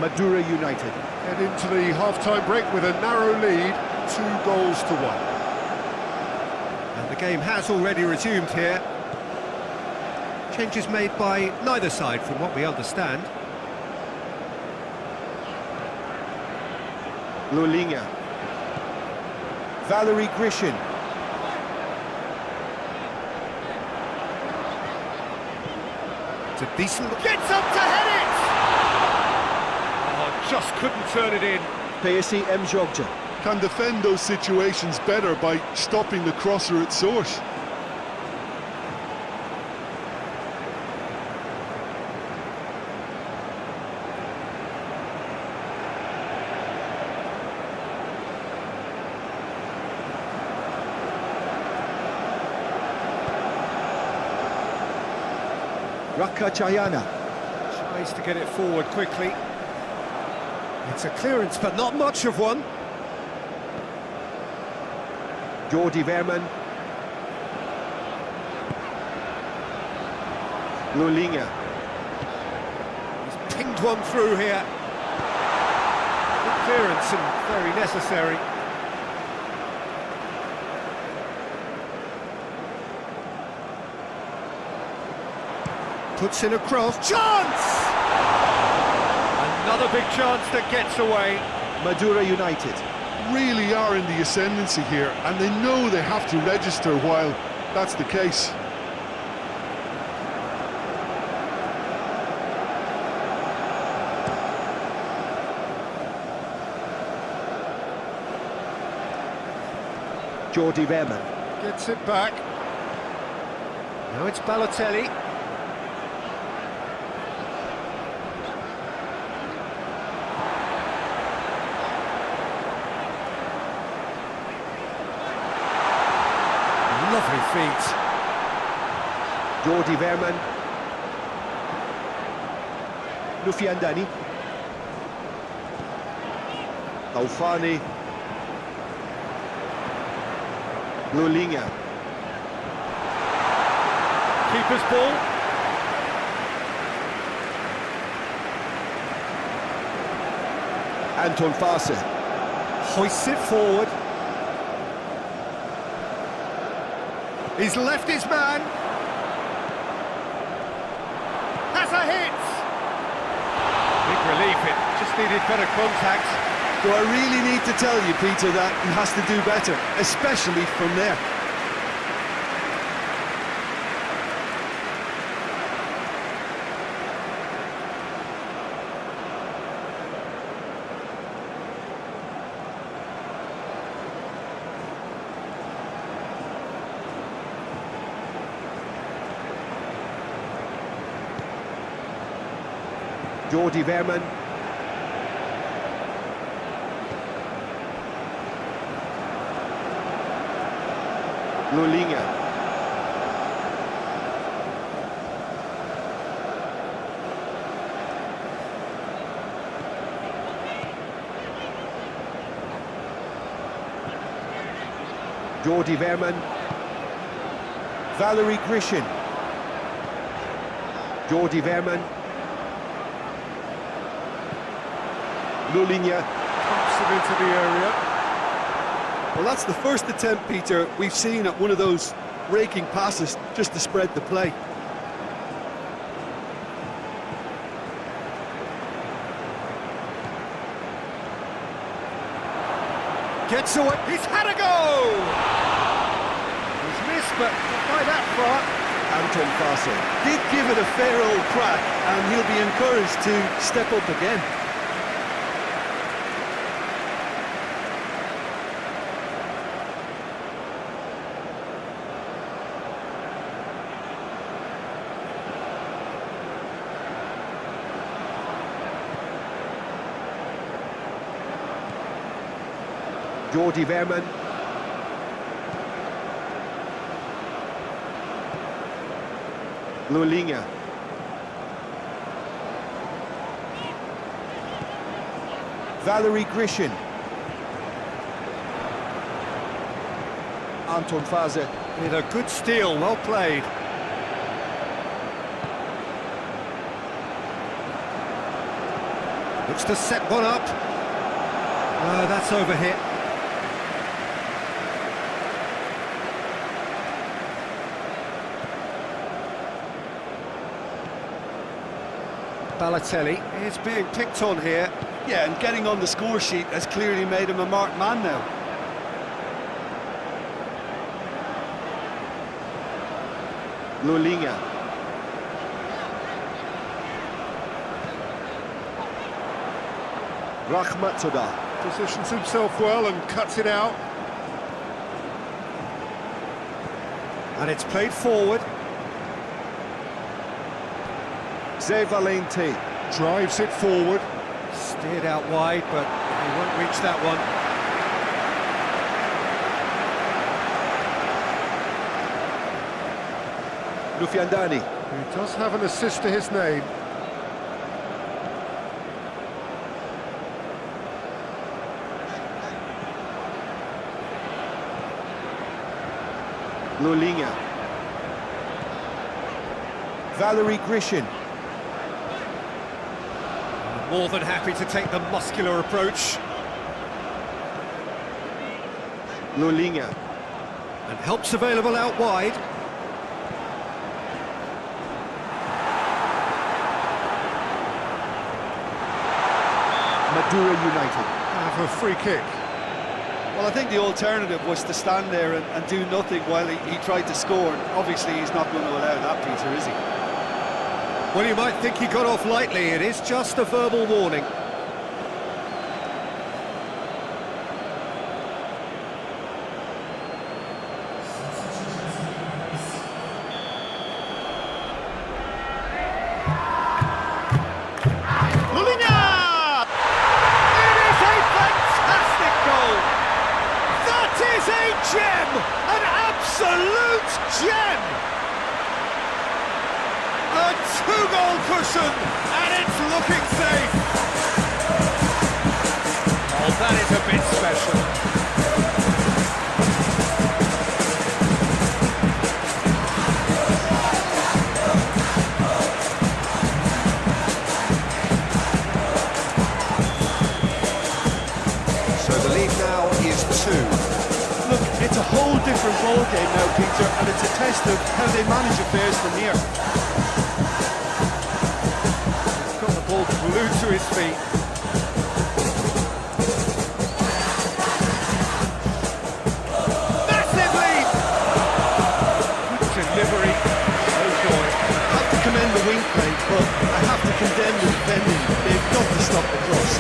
Madura United. Head into the half-time break with a narrow lead, 2-1. And the game has already resumed here. Changes made by neither side, from what we understand. Lulinga. Valery Grishin. It's a decent... Gets up to head it! Oh, just couldn't turn it in. PSIM Yogyakara. Can defend those situations better by stopping the crosser at source. Rakachayana. Tries to get it forward quickly. It's a clearance, but not much of one. Jordi Verman. Lulinga. He's pinged one through here. Good clearance and very necessary. Puts in a cross. Chance! Another big chance that gets away. Madura United. Really are in the ascendancy here, and they know they have to register while that's the case. Jordi Verman. Gets it back. Now it's Balotelli. Lovely feet. Jordi Verman. Lufian Dani. Taufani. Lulinga. Keeper's ball. Anton Fazer. Hoists it forward. He's left his man. Has a hit. Big relief, it just needed better contact. Do I really need to tell you, Peter, that he has to do better, especially from there? Jordi Verman. Lulinga. Jordi Verman. Valerie Grishin. Jordi Verman. Lulinha. Pumps it into the area. Well, that's the first attempt, Peter, we've seen at one of those raking passes just to spread the play. Gets away, he's had a go! He's missed, but not by that far. Anton Fase. Did give it a fair old crack, and he'll be encouraged to step up again. Jordi Verman. Lulinha. Valerie Grishin. Anton Fase. With a good steal, well played. Looks to set one up. That's overhit. Balotelli is being picked on here. Yeah, and getting on the score sheet has clearly made him a marked man now. Lulinha. Rahmatullah. Positions himself well and cuts it out. And it's played forward. Valente. Drives it forward. Steered out wide, but he won't reach that one. Lufiandani. He does have an assist to his name. Lulinha. Valerie Grishin. More than happy to take the muscular approach. Lulinha. And help's available out wide. Madura United. Have a free kick. Well, I think the alternative was to stand there and do nothing while he tried to score. And obviously, he's not going to allow that, Peter, is he? Well, you might think he got off lightly. It is just a verbal warning. Lulinha! It is a fantastic goal! That is a gem! An absolute gem! A two-goal cushion, and it's looking safe. Oh, that is a bit special. So the lead now is 2. Look, it's a whole different ballgame now, Peter, and it's a test of how they manage affairs from here. Ball glued to his feet. Massive lead! Good delivery. Oh boy. I have to commend the wing play, but I have to condemn the defending. They've got to stop the cross.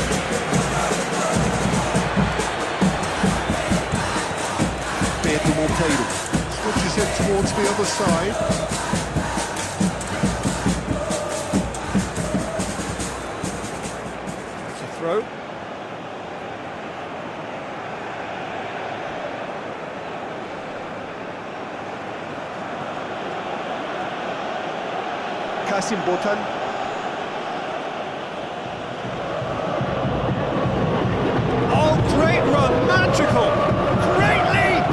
Pedro Monteiro. Switches it towards the other side. Throw. Kasim Botan. Oh, great run, magical! Great leap!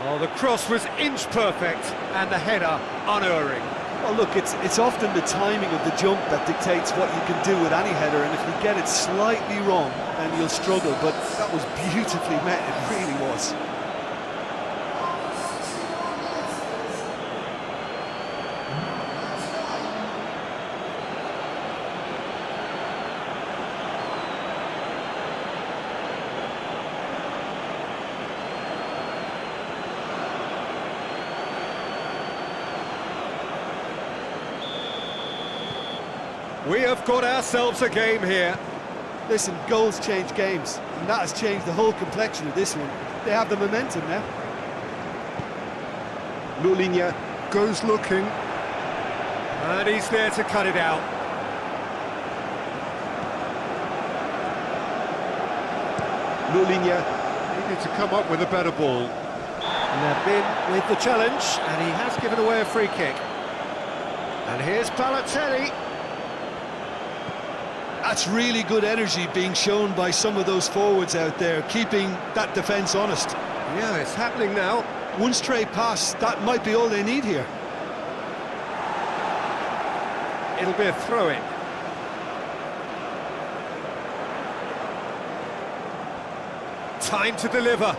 Oh, the cross was inch perfect, and the header unerring. Well, look, it's often the timing of the jump that dictates what you can do with any header, and if you get it slightly wrong, then you'll struggle. But that was beautifully met, it really was. We have got ourselves a game here. Listen, goals change games, and that has changed the whole complexion of this one. They have the momentum now. Lulinha Goes looking. And he's there to cut it out. Lulinha. Needed to come up with a better ball. And they've been with the challenge, and he has given away a free kick. And here's Balotelli. That's really good energy being shown by some of those forwards out there, keeping that defence honest. Yeah, it's happening now. One straight pass, that might be all they need here. It'll be a throw-in. Time to deliver.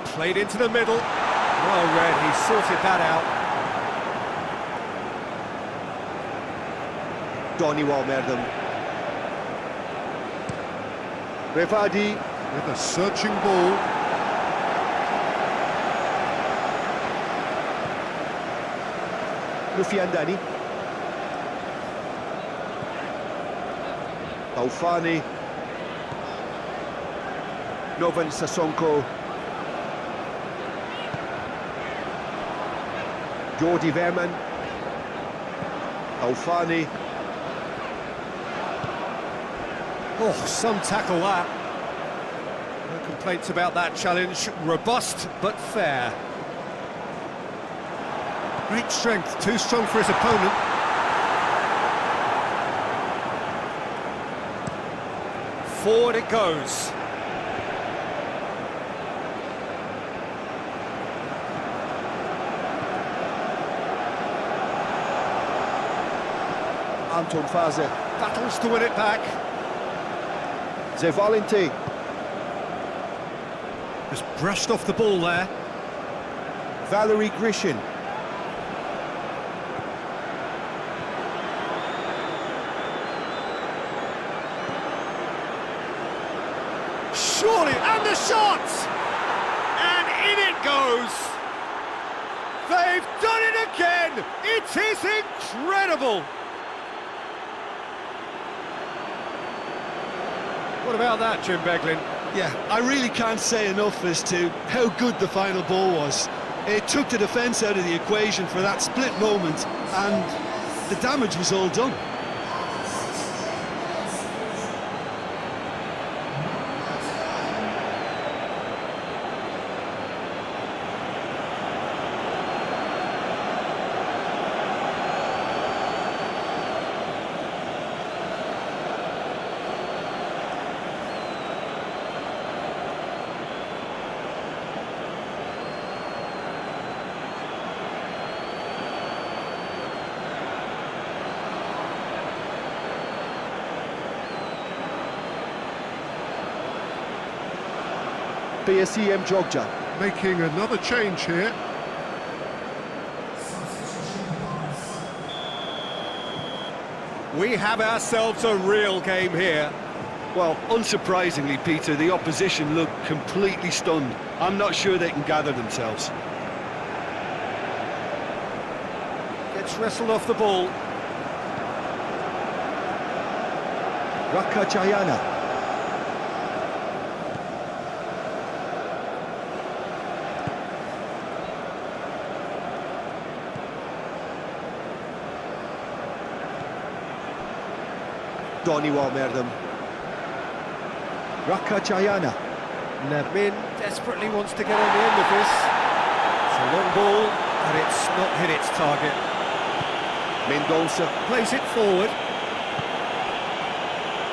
Played into the middle. Well read, he sorted that out. Donny Walmerdam. Revadi. With a searching ball. Lufiandani. Taufani. Novan Sasonko. Jordi Verman. Taufani. Oh, some tackle that. No complaints about that challenge. Robust, but fair. Great strength, too strong for his opponent. Forward it goes. Anton Faze. Battles to win it back. Ze Valente. Just brushed off the ball there. Valerie Grishin. Surely, and the shot! And in it goes! They've done it again! It is incredible! What about that, Jim Beglin? Yeah, I really can't say enough as to how good the final ball was. It took the defence out of the equation for that split moment, and the damage was all done. PSIM Jogja. Making another change here. We have ourselves a real game here. Well, unsurprisingly, Peter, the opposition looked completely stunned. I'm not sure they can gather themselves. Gets wrestled off the ball. Rakachayana. Donny Walmerdam. Rakachayana. Nevin desperately wants to get on the end of this. It's a long ball, and it's not hit its target. Mendonça. Plays it forward.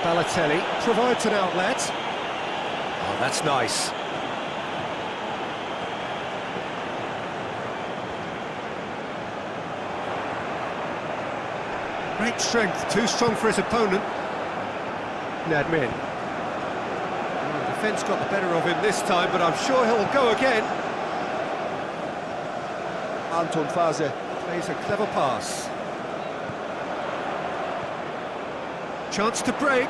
Balotelli provides an outlet. Oh, that's nice. Great strength, too strong for his opponent. Nadmin. The defence got the better of him this time, but I'm sure he'll go again. Anton Faze. Plays a clever pass. Chance to break.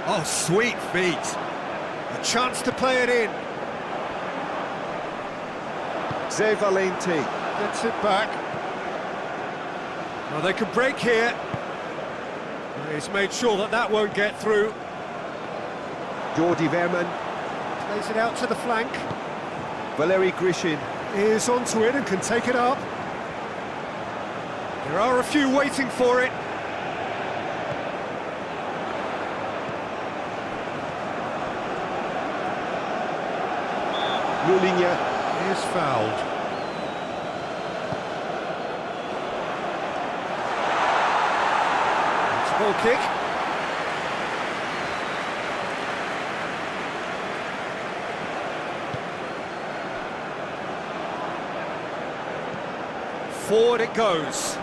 Oh, sweet feet. A chance to play it in. Zé Valente. Gets it back. Well, they can break here. He's made sure that that won't get through. Jordi Verman. Plays it out to the flank. Valeri Grishin. Is onto it and can take it up. There are a few waiting for it. Lulinha. He is fouled. It's a goal kick. Forward it goes.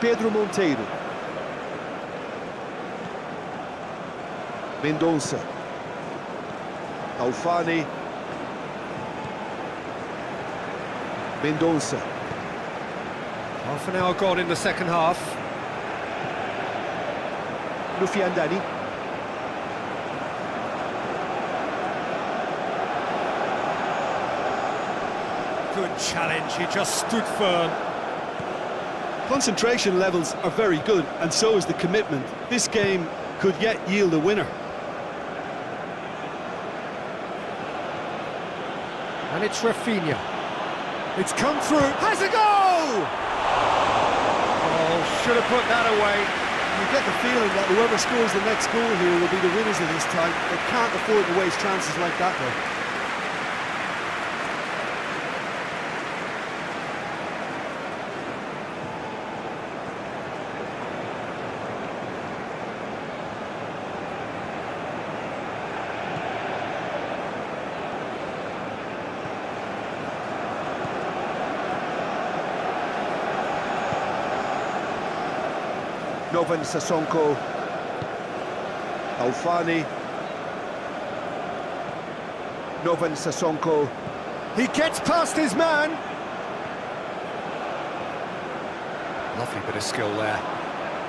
Pedro Monteiro. Mendonça. Alfani. Mendonça. Half an hour gone in the second half. Lufiandani. Good challenge, he just stood firm. Concentration levels are very good, and so is the commitment. This game could yet yield a winner. And it's Rafinha. It's come through. Has a goal! Oh, should have put that away. You get the feeling that whoever scores the next goal here will be the winners of this time. They can't afford to waste chances like that, though. Novan Sissoko. Alfani. Novan Sissoko. He gets past his man. Lovely bit of skill there.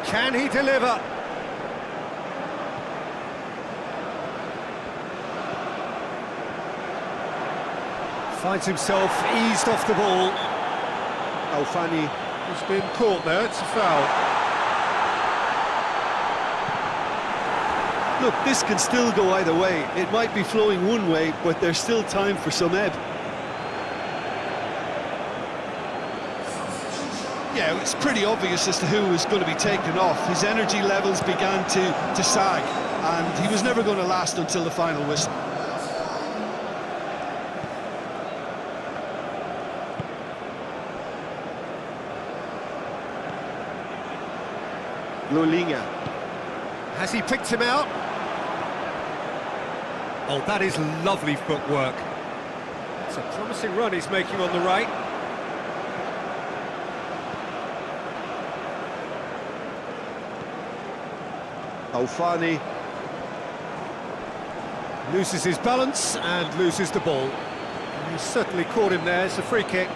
Can he deliver? Finds himself eased off the ball. Alfani. He's been caught there, it's a foul. Look, this can still go either way. It might be flowing one way, but there's still time for some ebb. Yeah, it's pretty obvious as to who was going to be taken off. His energy levels began to sag, and he was never going to last until the final whistle. Lulinha. Has he picked him out? Oh, that is lovely footwork. It's a promising run he's making on the right. Alfani. Loses his balance and loses the ball. He's certainly caught him there, it's a free kick.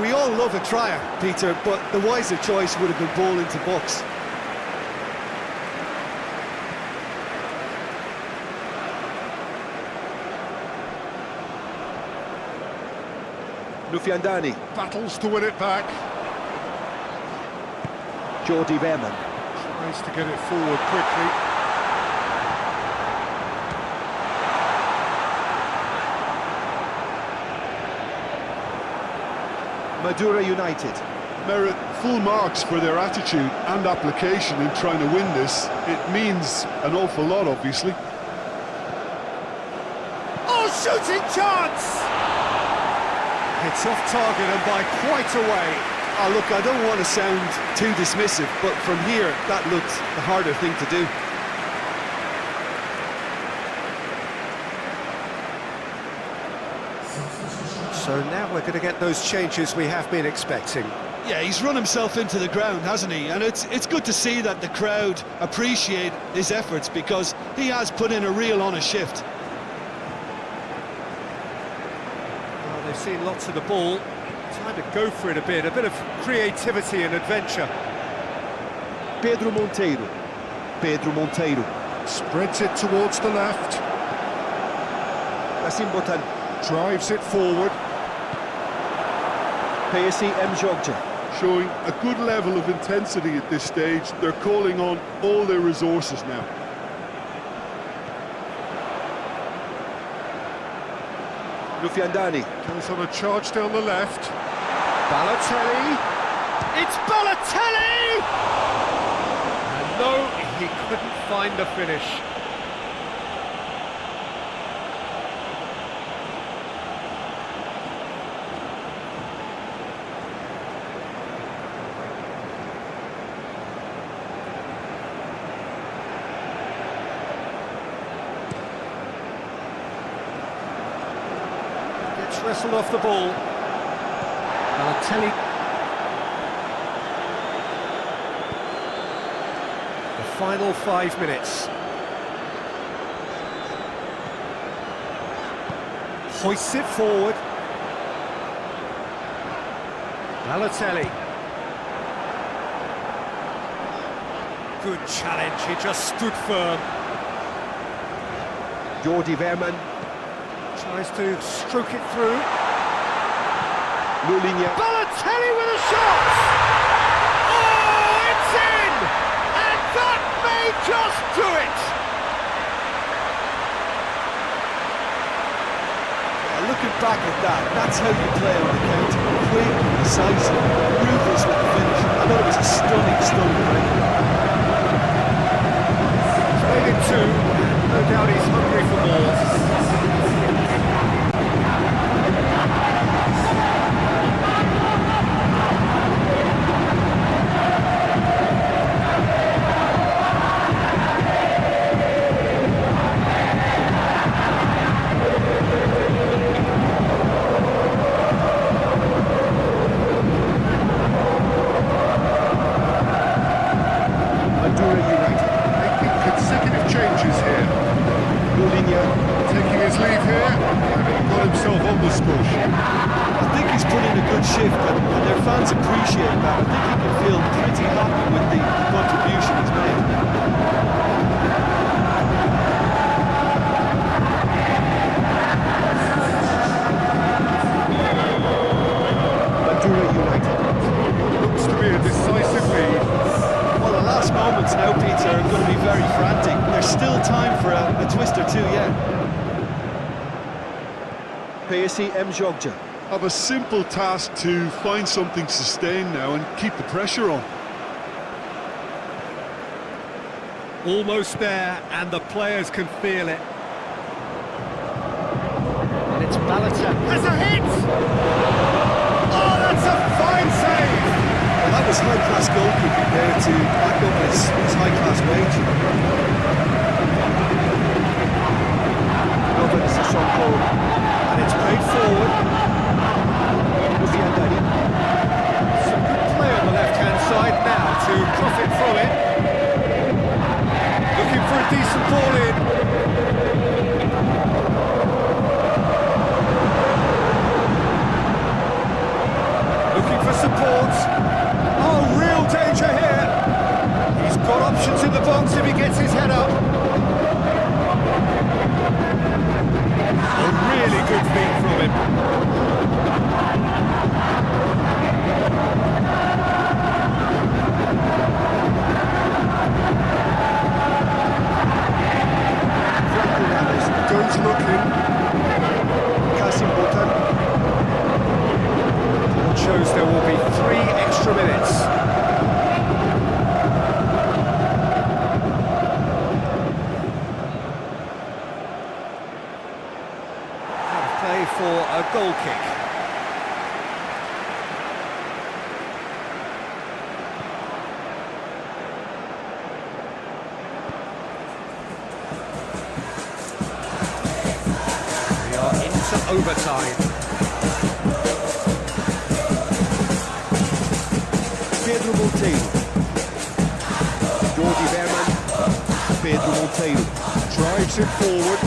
We all love a trier, Peter, but the wiser choice would have been ball into box. Lufiandani. Battles to win it back. Jordi Verman. Tries to get it forward quickly. Madura United. Merit full marks for their attitude and application in trying to win this. It means an awful lot, obviously. Oh, shooting chance! It's off target and by quite a way. Oh, look, I don't want to sound too dismissive, but from here, that looked the harder thing to do. So now we're going to get those changes we have been expecting. Yeah, he's run himself into the ground, hasn't he? And it's good to see that the crowd appreciate his efforts, because he has put in a real honest shift. Well, they've seen lots of the ball. Time to go for it a bit of creativity and adventure. Pedro Monteiro. Pedro Monteiro. Spreads it towards the left. Kasim Botan. Drives it forward. PSIM Jogja. Showing a good level of intensity at this stage. They're calling on all their resources now. Lufiandani. Goes on a charge down the left. Balotelli. It's Balotelli! And no, he couldn't find the finish. Wrestled off the ball. Balotelli. The final 5 minutes. Hoists it forward. Balotelli. Good challenge, he just stood firm. Jordi Verman. Tries to stroke it through. Lulinha. Balotelli with a shot! Oh, it's in! And that may just do it! Looking back at that, that's how you play on the counter. Quick, decisive, ruthless with the finish. I thought it was a stunning break. He's made it two, and no doubt he's hungry for more. Shift, and their fans appreciate that. I think he can feel pretty happy with the contribution he's made. Madura United. Looks to be a decisive lead. Well, the last moments now, Peter, are going to be very frantic. There's still time for a twist or two yet. PSIM Jogja. Have a simple task to find something sustained now and keep the pressure on. Almost there, and the players can feel it. And it's Balotelli. There's a hit! Oh, that's a fine save! Well, that was high-class goalkeeping there to back up his high-class wage. Novan Sissoko. And it's played forward. Lufiandani. Some good play on the left-hand side now to profit from it. Looking for a decent ball in. Looking for support. Oh, real danger here. He's got options in the box if he gets his head up. for a goal kick. We are into overtime. Pedro Monteiro. Jordi Verman. Pedro Monteiro. Drives it forward.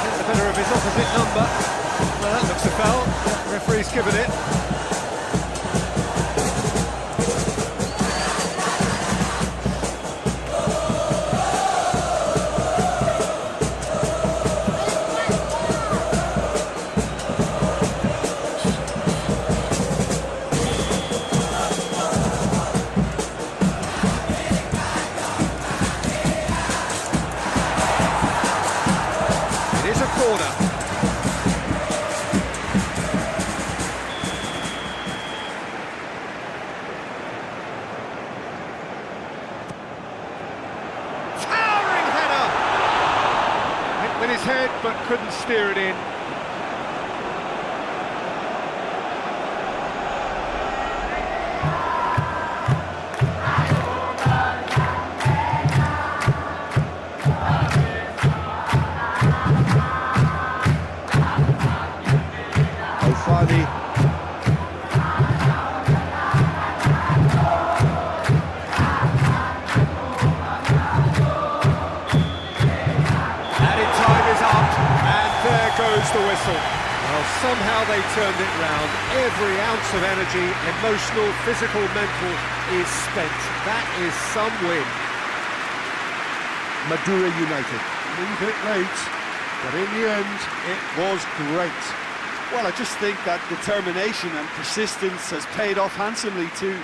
Gets the better of his opposite number. Well, that looks a foul. Referee's given it. Corner. Towering header! Hit with his head, but couldn't steer it in. Alfani. Added time is up, and there goes the whistle. Well, somehow they turned it round. Every ounce of energy, emotional, physical, mental, is spent. That is some win. Madura United. A little bit late, but in the end, it was great. Well, I just think that determination and persistence has paid off handsomely to